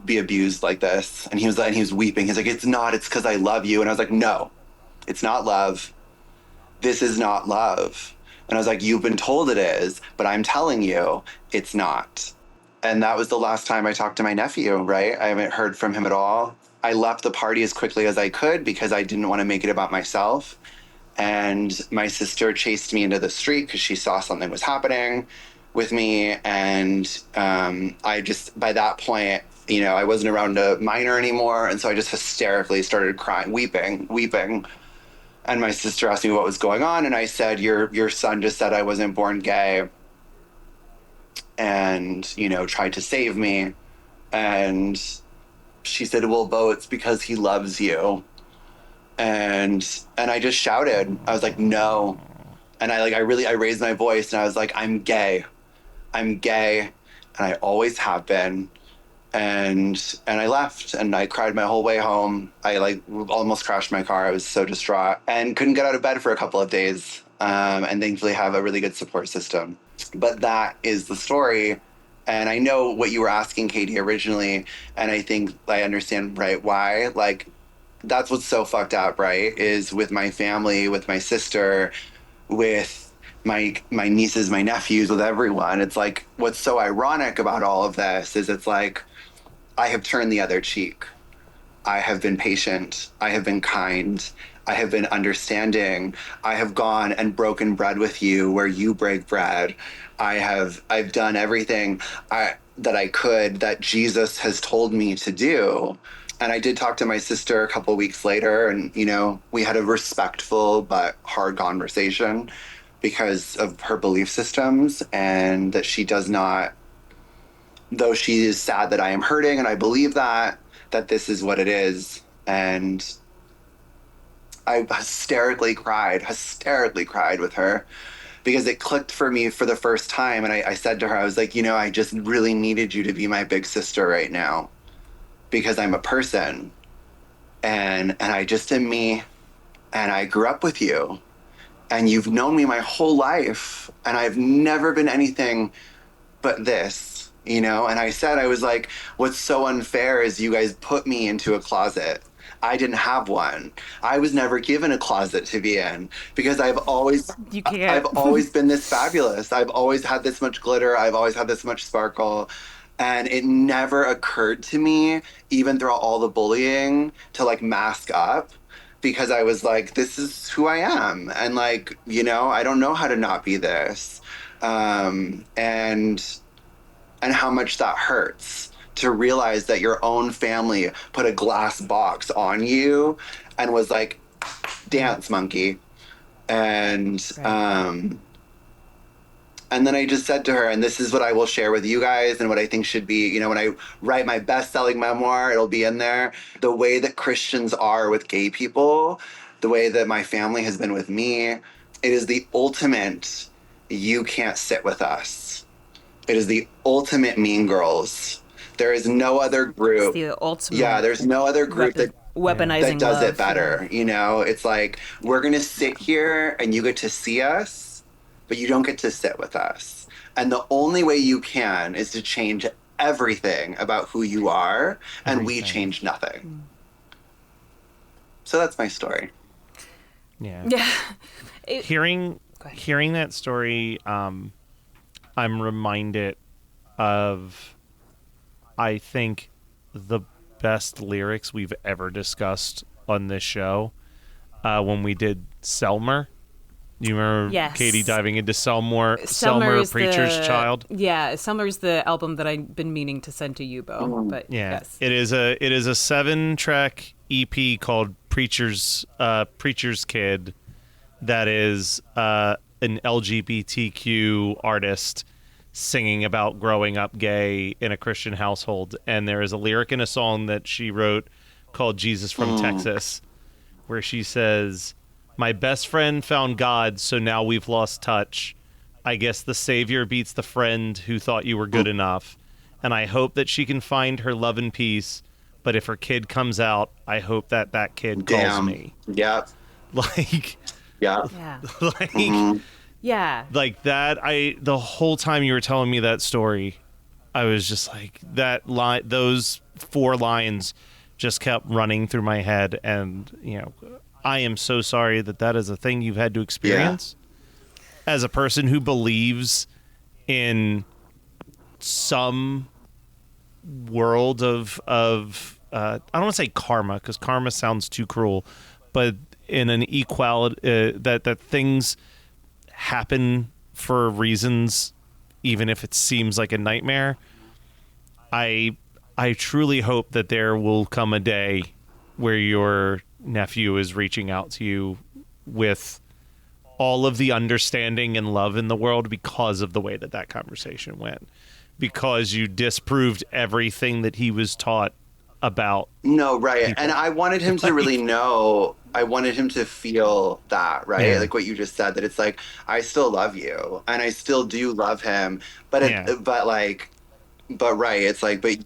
E: be abused like this. And he was weeping. He's like, it's because I love you. And I was like, no, it's not love. This is not love. And I was like, you've been told it is, but I'm telling you, it's not. And that was the last time I talked to my nephew, right? I haven't heard from him at all. I left the party as quickly as I could because I didn't want to make it about myself. And my sister chased me into the street because she saw something was happening with me. And I just, by that point, I wasn't around a minor anymore. And so I just hysterically started crying, weeping. And my sister asked me what was going on. And I said, your son just said I wasn't born gay and, tried to save me. And she said, well, Beau, it's because he loves you. And I just shouted. I was like, no. And I raised my voice and I was like, I'm gay. And I always have been. And I left and I cried my whole way home. I almost crashed my car. I was so distraught and couldn't get out of bed for a couple of days. And thankfully have a really good support system. But that is the story. And I know what you were asking, Katie, originally. And I think I understand, right, why. That's what's so fucked up, right? Is with my family, with my sister, with my nieces, my nephews, with everyone. It's like, what's so ironic about all of this is it's like, I have turned the other cheek. I have been patient. I have been kind. I have been understanding. I have gone and broken bread with you where you break bread. I've done everything that I could that Jesus has told me to do. And I did talk to my sister a couple weeks later, and, we had a respectful but hard conversation because of her belief systems, and that she does not, though she is sad that I am hurting, and I believe that this is what it is. And I hysterically cried with her because it clicked for me for the first time. And I said to her, I was like, I just really needed you to be my big sister right now, because I'm a person and I just am me, and I grew up with you and you've known me my whole life, and I've never been anything but this, And I said, I was like, what's so unfair is you guys put me into a closet. I didn't have one. I was never given a closet to be in because I've always been this fabulous. I've always had this much glitter. I've always had this much sparkle. And it never occurred to me, even throughout all the bullying, to mask up, because I was like, this is who I am. And I don't know how to not be this. And how much that hurts to realize that your own family put a glass box on you and was like, dance, monkey. And,
D: Right.
E: And then I just said to her, and this is what I will share with you guys and what I think should be, when I write my best-selling memoir, it'll be in there. The way that Christians are with gay people, the way that my family has been with me, it is the ultimate, you can't sit with us. It is the ultimate Mean Girls. There is no other group.
D: It's the ultimate.
E: Yeah, there's no other group
D: weaponizing
E: that does
D: love,
E: it better. It's like, we're going to sit here and you get to see us, but you don't get to sit with us. And the only way you can is to change everything about who you are, and we change nothing. So that's my story.
C: Yeah.
D: Yeah.
C: Hearing that story, I'm reminded of, I think, the best lyrics we've ever discussed on this show when we did Selmer. You remember
D: Yes.
C: Katie diving into Selmer,
D: Selmer's
C: Preacher's Child?
D: Yeah, Selmer's the album that I've been meaning to send to you, Beau. But
C: Yeah,
D: yes.
C: it is a 7-track EP called Preacher's Kid. That is an LGBTQ artist singing about growing up gay in a Christian household, and there is a lyric in a song that she wrote called Jesus from Texas, where she says, "My best friend found God, so now we've lost touch. I guess the savior beats the friend who thought you were good enough. And I hope that she can find her love and peace. But if her kid comes out, I hope that that kid calls me."
E: Yep.
C: Like,
E: Yeah.
D: Yeah.
C: like,
D: Yeah.
C: like that. The whole time you were telling me that story, I was just like, that line, those 4 lines just kept running through my head. And, you know, I am so sorry that that is a thing you've had to experience. As a person who believes in some world of I don't want to say karma, because karma sounds too cruel, but in an equality, that things happen for reasons, even if it seems like a nightmare. I truly hope that there will come a day where your nephew is reaching out to you with all of the understanding and love in the world because of the way that conversation went, because you disproved everything that he was taught about.
E: No, right.
C: people.
E: And I wanted him to really know, I wanted him to feel that, right?
C: Yeah.
E: Like what you just said, that it's like, I still love you and I still do love him. But,
C: Yeah.
E: but right. It's like, but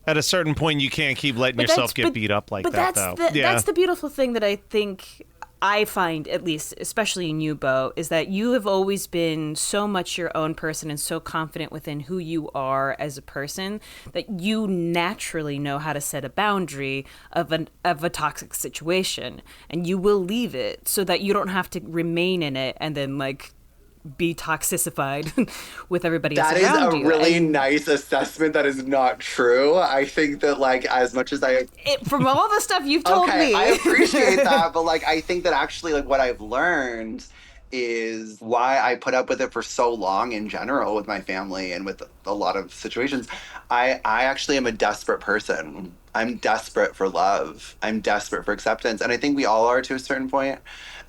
C: At a certain point, you can't keep letting
D: But
C: yourself
D: that's-
C: get beat up like
D: but
C: that,
D: that's
C: though.
D: that's the beautiful thing that I think I find, at least, especially in you, Beau, is that you have always been so much your own person and so confident within who you are as a person that you naturally know how to set a boundary of a toxic situation, and you will leave it so that you don't have to remain in it and then like be toxicified with everybody else
E: that is
D: around
E: a
D: you.
E: really
D: And
E: nice assessment that is not true. I think that, like, as much as
D: from all the stuff you've told me,
E: I appreciate that, but like I think that actually like what I've learned is why I put up with it for so long in general with my family and with a lot of situations. I actually am a desperate person. I'm desperate for love. I'm desperate for acceptance. And I think we all are to a certain point.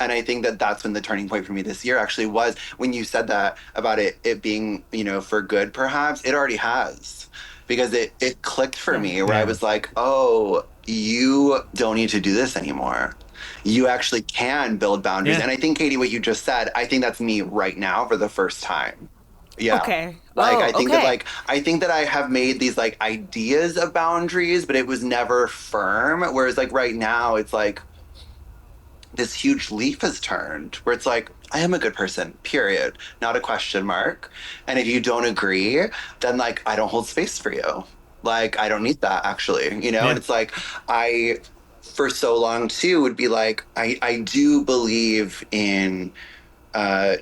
E: And I think that that's when the turning point for me this year actually was when you said that about it being, you know, for good, perhaps. It already has. Because it clicked for me where I was like, oh, you don't need to do this anymore. You actually can build boundaries.
C: Yeah.
E: And I think, Katie, what you just said, I think that's me right now for the first time. Yeah.
D: Okay.
E: Like,
D: Oh,
E: I think
D: okay.
E: that, like, I think that I have made these, like, ideas of boundaries, but it was never firm. Whereas, like, right now, it's like this huge leaf has turned where it's like, I am a good person, period. Not a question mark. And if you don't agree, then, like, I don't hold space for you. Like, I don't need that, actually, you know?
C: Yeah.
E: And it's like, for so long, too, would be like, I do believe in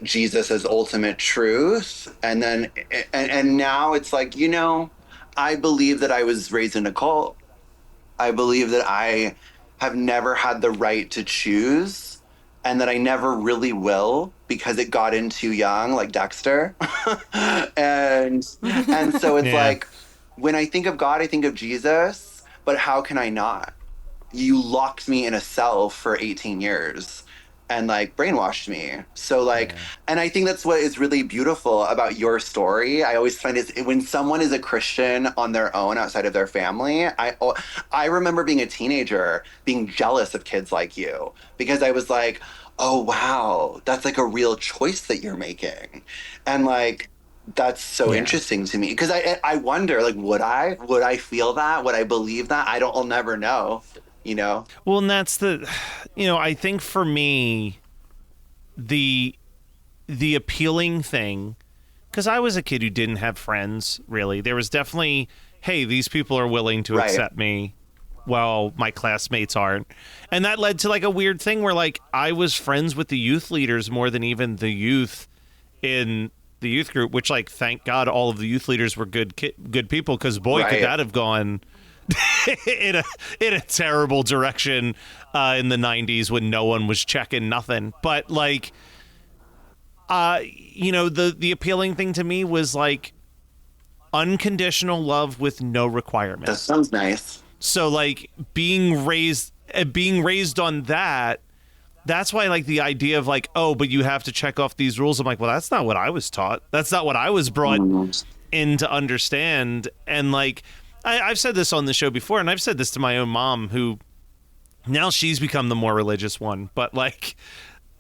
E: Jesus as ultimate truth. And then, and now it's like, you know, I believe that I was raised in a cult. I believe that I have never had the right to choose and that I never really will because it got in too young, like Dexter. and so it's
C: Yeah.
E: like, when I think of God, I think of Jesus, but how can I not? You locked me in a cell for 18 years and like brainwashed me. So like, and I think that's what is really beautiful about your story. I always find it when someone is a Christian on their own outside of their family. I remember being a teenager being jealous of kids like you because I was like, oh wow, that's like a real choice that you're making. And like, that's so interesting to me because I wonder, like, would I feel that? Would I believe that? I'll never know, you know?
C: Well, and that's I think for me, the appealing thing, because I was a kid who didn't have friends, really. There was definitely, hey, these people are willing to accept me while my classmates aren't. And that led to, like, a weird thing where, like, I was friends with the youth leaders more than even the youth in the youth group, which, like, thank God all of the youth leaders were good people, because boy, could that have gone in a terrible direction in the 90s when no one was checking nothing. But, like, the appealing thing to me was, like, unconditional love with no requirements.
E: That sounds nice.
C: So, like, being raised on that, that's why, like, the idea of, like, oh, but you have to check off these rules. I'm like, well, that's not what I was taught. That's not what I was brought in to understand. And, like, I've said this on the show before, and I've said this to my own mom, who now she's become the more religious one. But, like,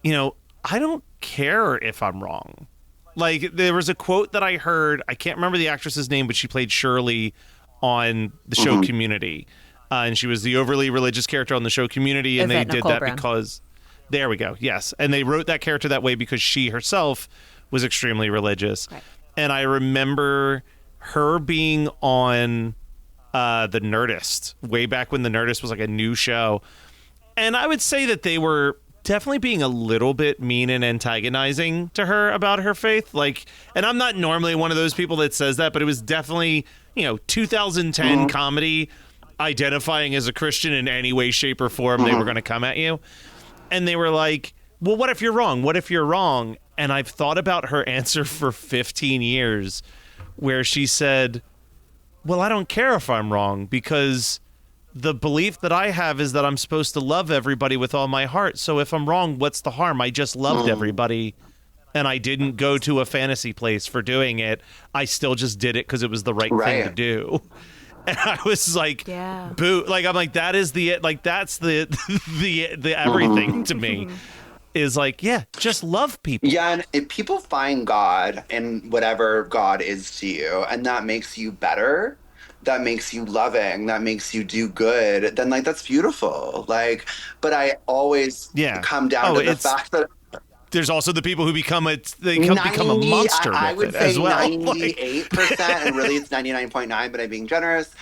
C: I don't care if I'm wrong. Like, there was a quote that I heard. I can't remember the actress's name, but she played Shirley on the show Community. And she was the overly religious character on the show Community. And
D: Yvette
C: they did
D: Nicole
C: that
D: Brown.
C: because... There we go. Yes. And they wrote that character that way because she herself was extremely religious. Right. And I remember her being on The Nerdist way back when The Nerdist was like a new show. And I would say that they were definitely being a little bit mean and antagonizing to her about her faith. Like, and I'm not normally one of those people that says that, but it was definitely, 2010 comedy identifying as a Christian in any way, shape, or form. They were going to come at you. And they were like, well, what if you're wrong? What if you're wrong? And I've thought about her answer for 15 years where she said, well, I don't care if I'm wrong, because the belief that I have is that I'm supposed to love everybody with all my heart. So if I'm wrong, what's the harm? I just loved everybody, and I didn't go to a fantasy place for doing it. I still just did it because it was the right thing to do. And I was like, boo. Like, I'm like, that is that's the everything to me is like, yeah, just love people.
E: Yeah. And if people find God in whatever God is to you, and that makes you better, that makes you loving, that makes you do good, then, like, that's beautiful. Like, but I always come down to the fact that
C: there's also the people who become a monster
E: I would
C: with it
E: say
C: as well.
E: 98%, and really it's 99.9, but I'm being generous.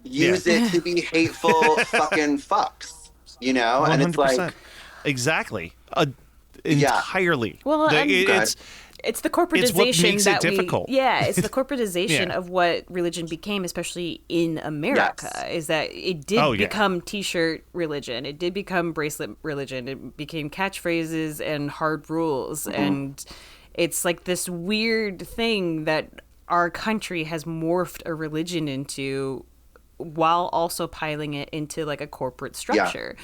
E: Use it to be hateful fucking fucks, 100%. And it's like...
C: Exactly. Entirely.
D: Well, it's the corporatization
C: it's what makes
D: that
C: it difficult.
D: It's the corporatization of what religion became, especially in America, is that it did become t-shirt religion. It did become bracelet religion. It became catchphrases and hard rules. And it's like this weird thing that our country has morphed a religion into, while also piling it into, like, a corporate structure.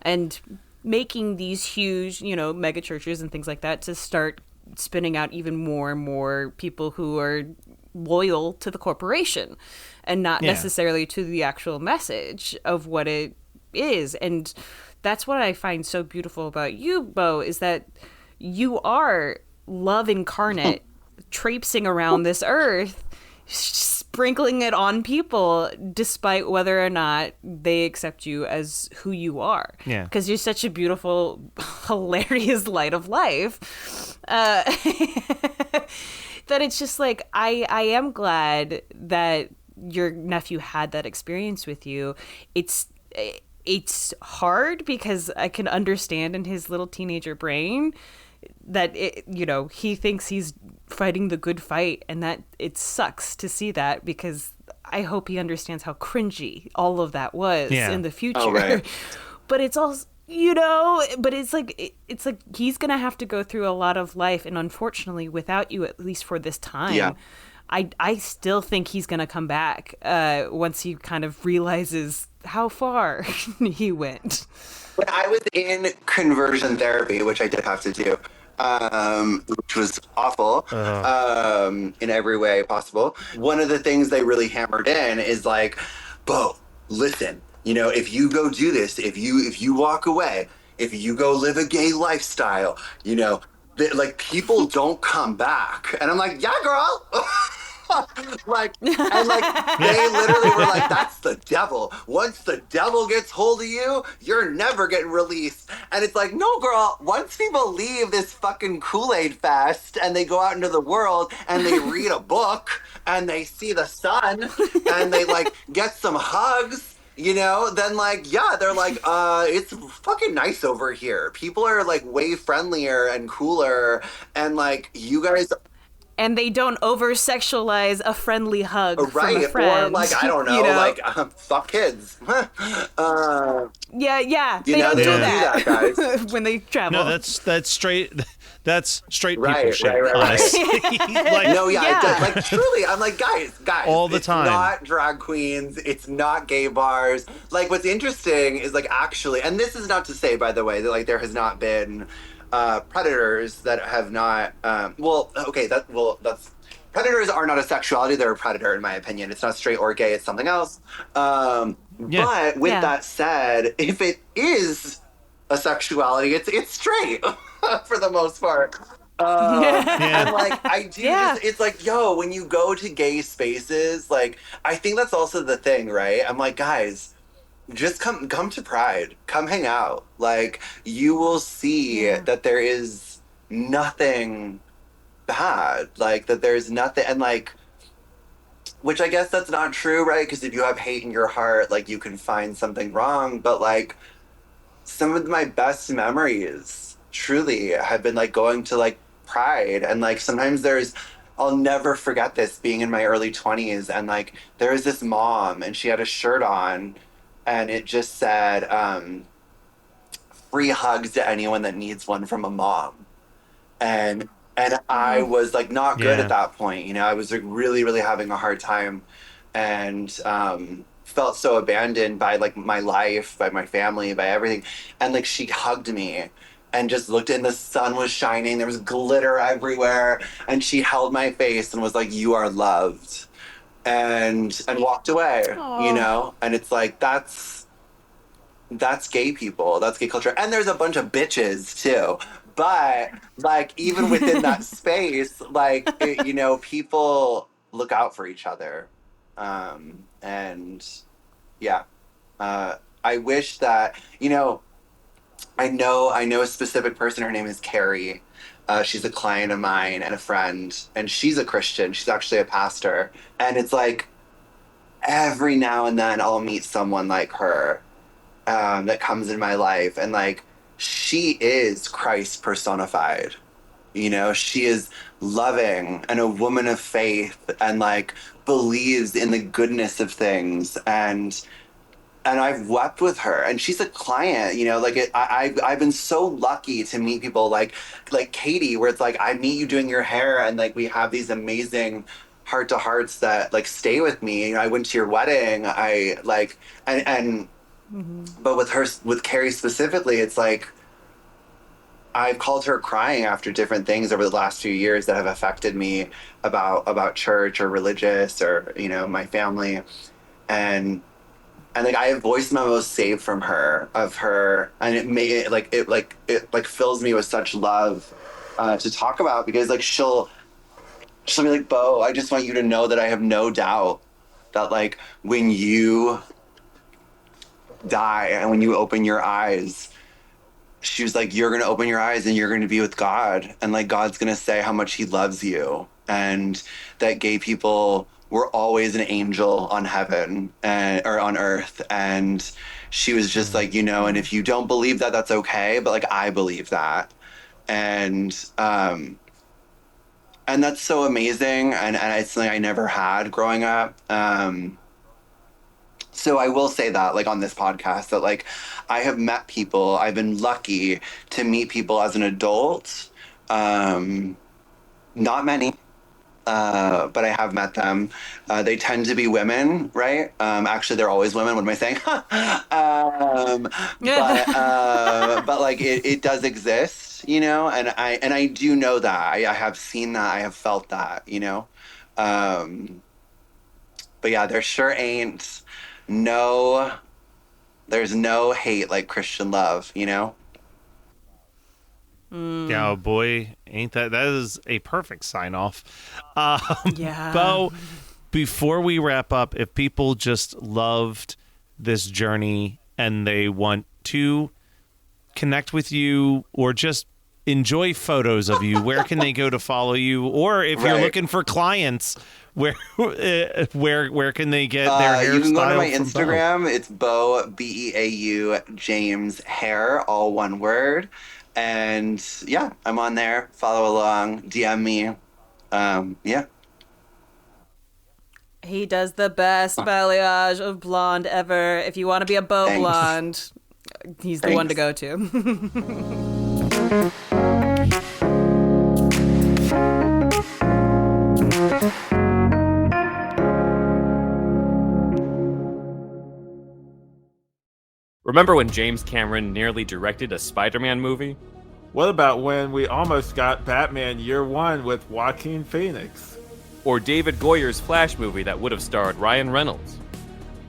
D: And making these huge, mega churches and things like that to start spinning out even more and more people who are loyal to the corporation and not necessarily to the actual message of what it is. And that's what I find so beautiful about you, Beau, is that you are love incarnate, traipsing around this earth, sprinkling it on people despite whether or not they accept you as who you are. Yeah. Because you're such a beautiful, hilarious light of life. That it's just like, I am glad that your nephew had that experience with you. It's hard because I can understand in his little teenager brain that he thinks he's fighting the good fight, and that it sucks to see that, because I hope he understands how cringy all of that was in the future. Oh, right. But it's also, but it's like he's gonna have to go through a lot of life, and unfortunately without you, at least for this time. I still think he's gonna come back once he kind of realizes how far he went.
E: When I was in conversion therapy, which I did have to do, which was awful in every way possible, one of the things they really hammered in is like, Beau, listen, if you go do this, if you walk away, if you go live a gay lifestyle, like, people don't come back. And I'm like, yeah, girl. Like, and like, they literally were like, that's the devil. Once the devil gets hold of you, you're never getting released. And it's like, no, girl, once people leave this fucking Kool-Aid fest and they go out into the world and they read a book and they see the sun and they, like, get some hugs, then, like, they're like, it's fucking nice over here. People are, like, way friendlier and cooler, and, like, you guys...
D: and they don't over sexualize a friendly hug from a
E: Right,
D: friend.
E: or like I don't know,
D: you know?
E: like fuck kids.
D: Yeah,
E: You
D: they
E: know,
D: don't
E: they
D: do
E: don't do
D: that,
E: that, guys.
D: when they travel.
C: No, that's straight. That's straight people
E: Right,
C: shit.
E: right, right, right.
C: Honestly, like,
E: No, yeah,
D: Yeah.
E: It does. Like truly, I'm like, guys,
C: All the
E: it's
C: time.
E: not drag queens, it's not gay bars. Like, what's interesting is like actually, and this is not to say, by the way, that like there has not been predators that have not. That's predators are not a sexuality; they're a predator, in my opinion. It's not straight or gay; it's something else.
C: Yeah.
E: But with
D: Yeah.
E: that said, if it is a sexuality, it's straight for the most part.
C: Yeah.
E: And like I do
D: Yeah.
E: just it's like, yo, when you go to gay spaces, like I think that's also the thing, right? I'm like, guys, just come to Pride. Come hang out. Like you will see that there is nothing bad. Like that there's nothing and like which I guess that's not true, right? Because if you have hate in your heart, like you can find something wrong. But like some of my best memories truly have been like going to like Pride and like sometimes I'll never forget this being in my early 20s and like there was this mom and she had a shirt on and it just said free hugs to anyone that needs one from a mom. And I was like not good
C: Yeah.
E: at that point, you know. I was like really really having a hard time and felt so abandoned by like my life, by my family, by everything. And like she hugged me and just looked and the sun was shining, there was glitter everywhere, and she held my face and was like, you are loved, and walked away. You know. And it's like that's gay people, that's gay culture, and there's a bunch of bitches too. But like even within that space, like you know, people look out for each other. And yeah, I wish that, you know, I know a specific person. Her name is Carrie. She's a client of mine and a friend, and she's a Christian. She's actually a pastor. And it's like every now and then I'll meet someone like her that comes in my life, and like she is Christ personified. You know, she is loving and a woman of faith and like believes in the goodness of things, and I've wept with her, and she's a client, you know, like I've been so lucky to meet people like Katie, where it's like I meet you doing your hair and like we have these amazing heart to hearts that like stay with me. You know, I went to your wedding, I like, and but with Carrie specifically, it's like I've called her crying after different things over the last few years that have affected me about church or religious or, you know, my family. And like I have voice memos saved from her of her, and it fills me with such love to talk about, because like she'll be like, Beau, I just want you to know that I have no doubt that like when you die and when you open your eyes, she was like, you're going to open your eyes and you're going to be with God. And like, God's going to say how much he loves you. And that gay people were always an angel on heaven or on earth. And she was just like, you know, and if you don't believe that, that's okay. But like, I believe that. And that's so amazing. And it's something I never had growing up. So I will say that, like, on this podcast, that, like, I have met people. I've been lucky to meet people as an adult. Not many, but I have met them. They tend to be women, right? Actually, they're always women. What am I saying? But like, it does exist, you know? And I do know that. I have seen that. I have felt that, you know? But yeah, there sure ain't... there's no hate like Christian love, you know?
C: Yeah, oh boy, ain't that is a perfect sign off.
D: Yeah.
C: Beau, before we wrap up, if people just loved this journey and they want to connect with you or just enjoy photos of you, where can they go to follow you? Or if you're
E: Right.
C: looking for clients, where can they get their hair
E: You can go to
C: styled
E: my
C: from Beau?
E: Instagram. It's Beau, Beau James Hair, all one word. And yeah, I'm on there. Follow along, DM me. Yeah.
D: He does the best balayage of blonde ever. If you want to be a Beau
E: Thanks.
D: blonde, he's the one to go to.
A: Remember when James Cameron nearly directed a Spider-Man movie?
B: What about when we almost got Batman Year One with Joaquin Phoenix?
A: Or David Goyer's Flash movie that would have starred Ryan Reynolds?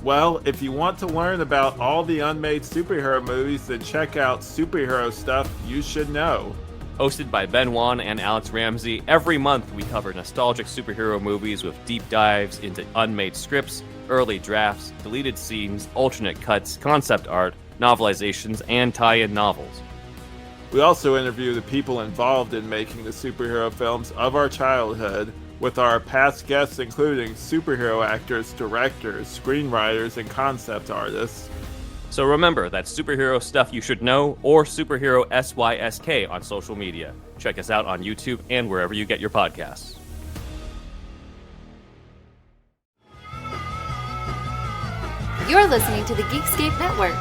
B: Well, if you want to learn about all the unmade superhero movies, then check out Superhero Stuff You Should Know.
A: Hosted by Ben Wan and Alex Ramsey, every month we cover nostalgic superhero movies with deep dives into unmade scripts, early drafts, deleted scenes, alternate cuts, concept art, novelizations, and tie-in novels.
B: We also interview the people involved in making the superhero films of our childhood, with our past guests including superhero actors, directors, screenwriters, and concept artists.
A: So remember, that's Superhero Stuff You Should Know, or Superhero SYSK on social media. Check us out on YouTube and wherever you get your podcasts.
H: You're listening to the Geekscape Network.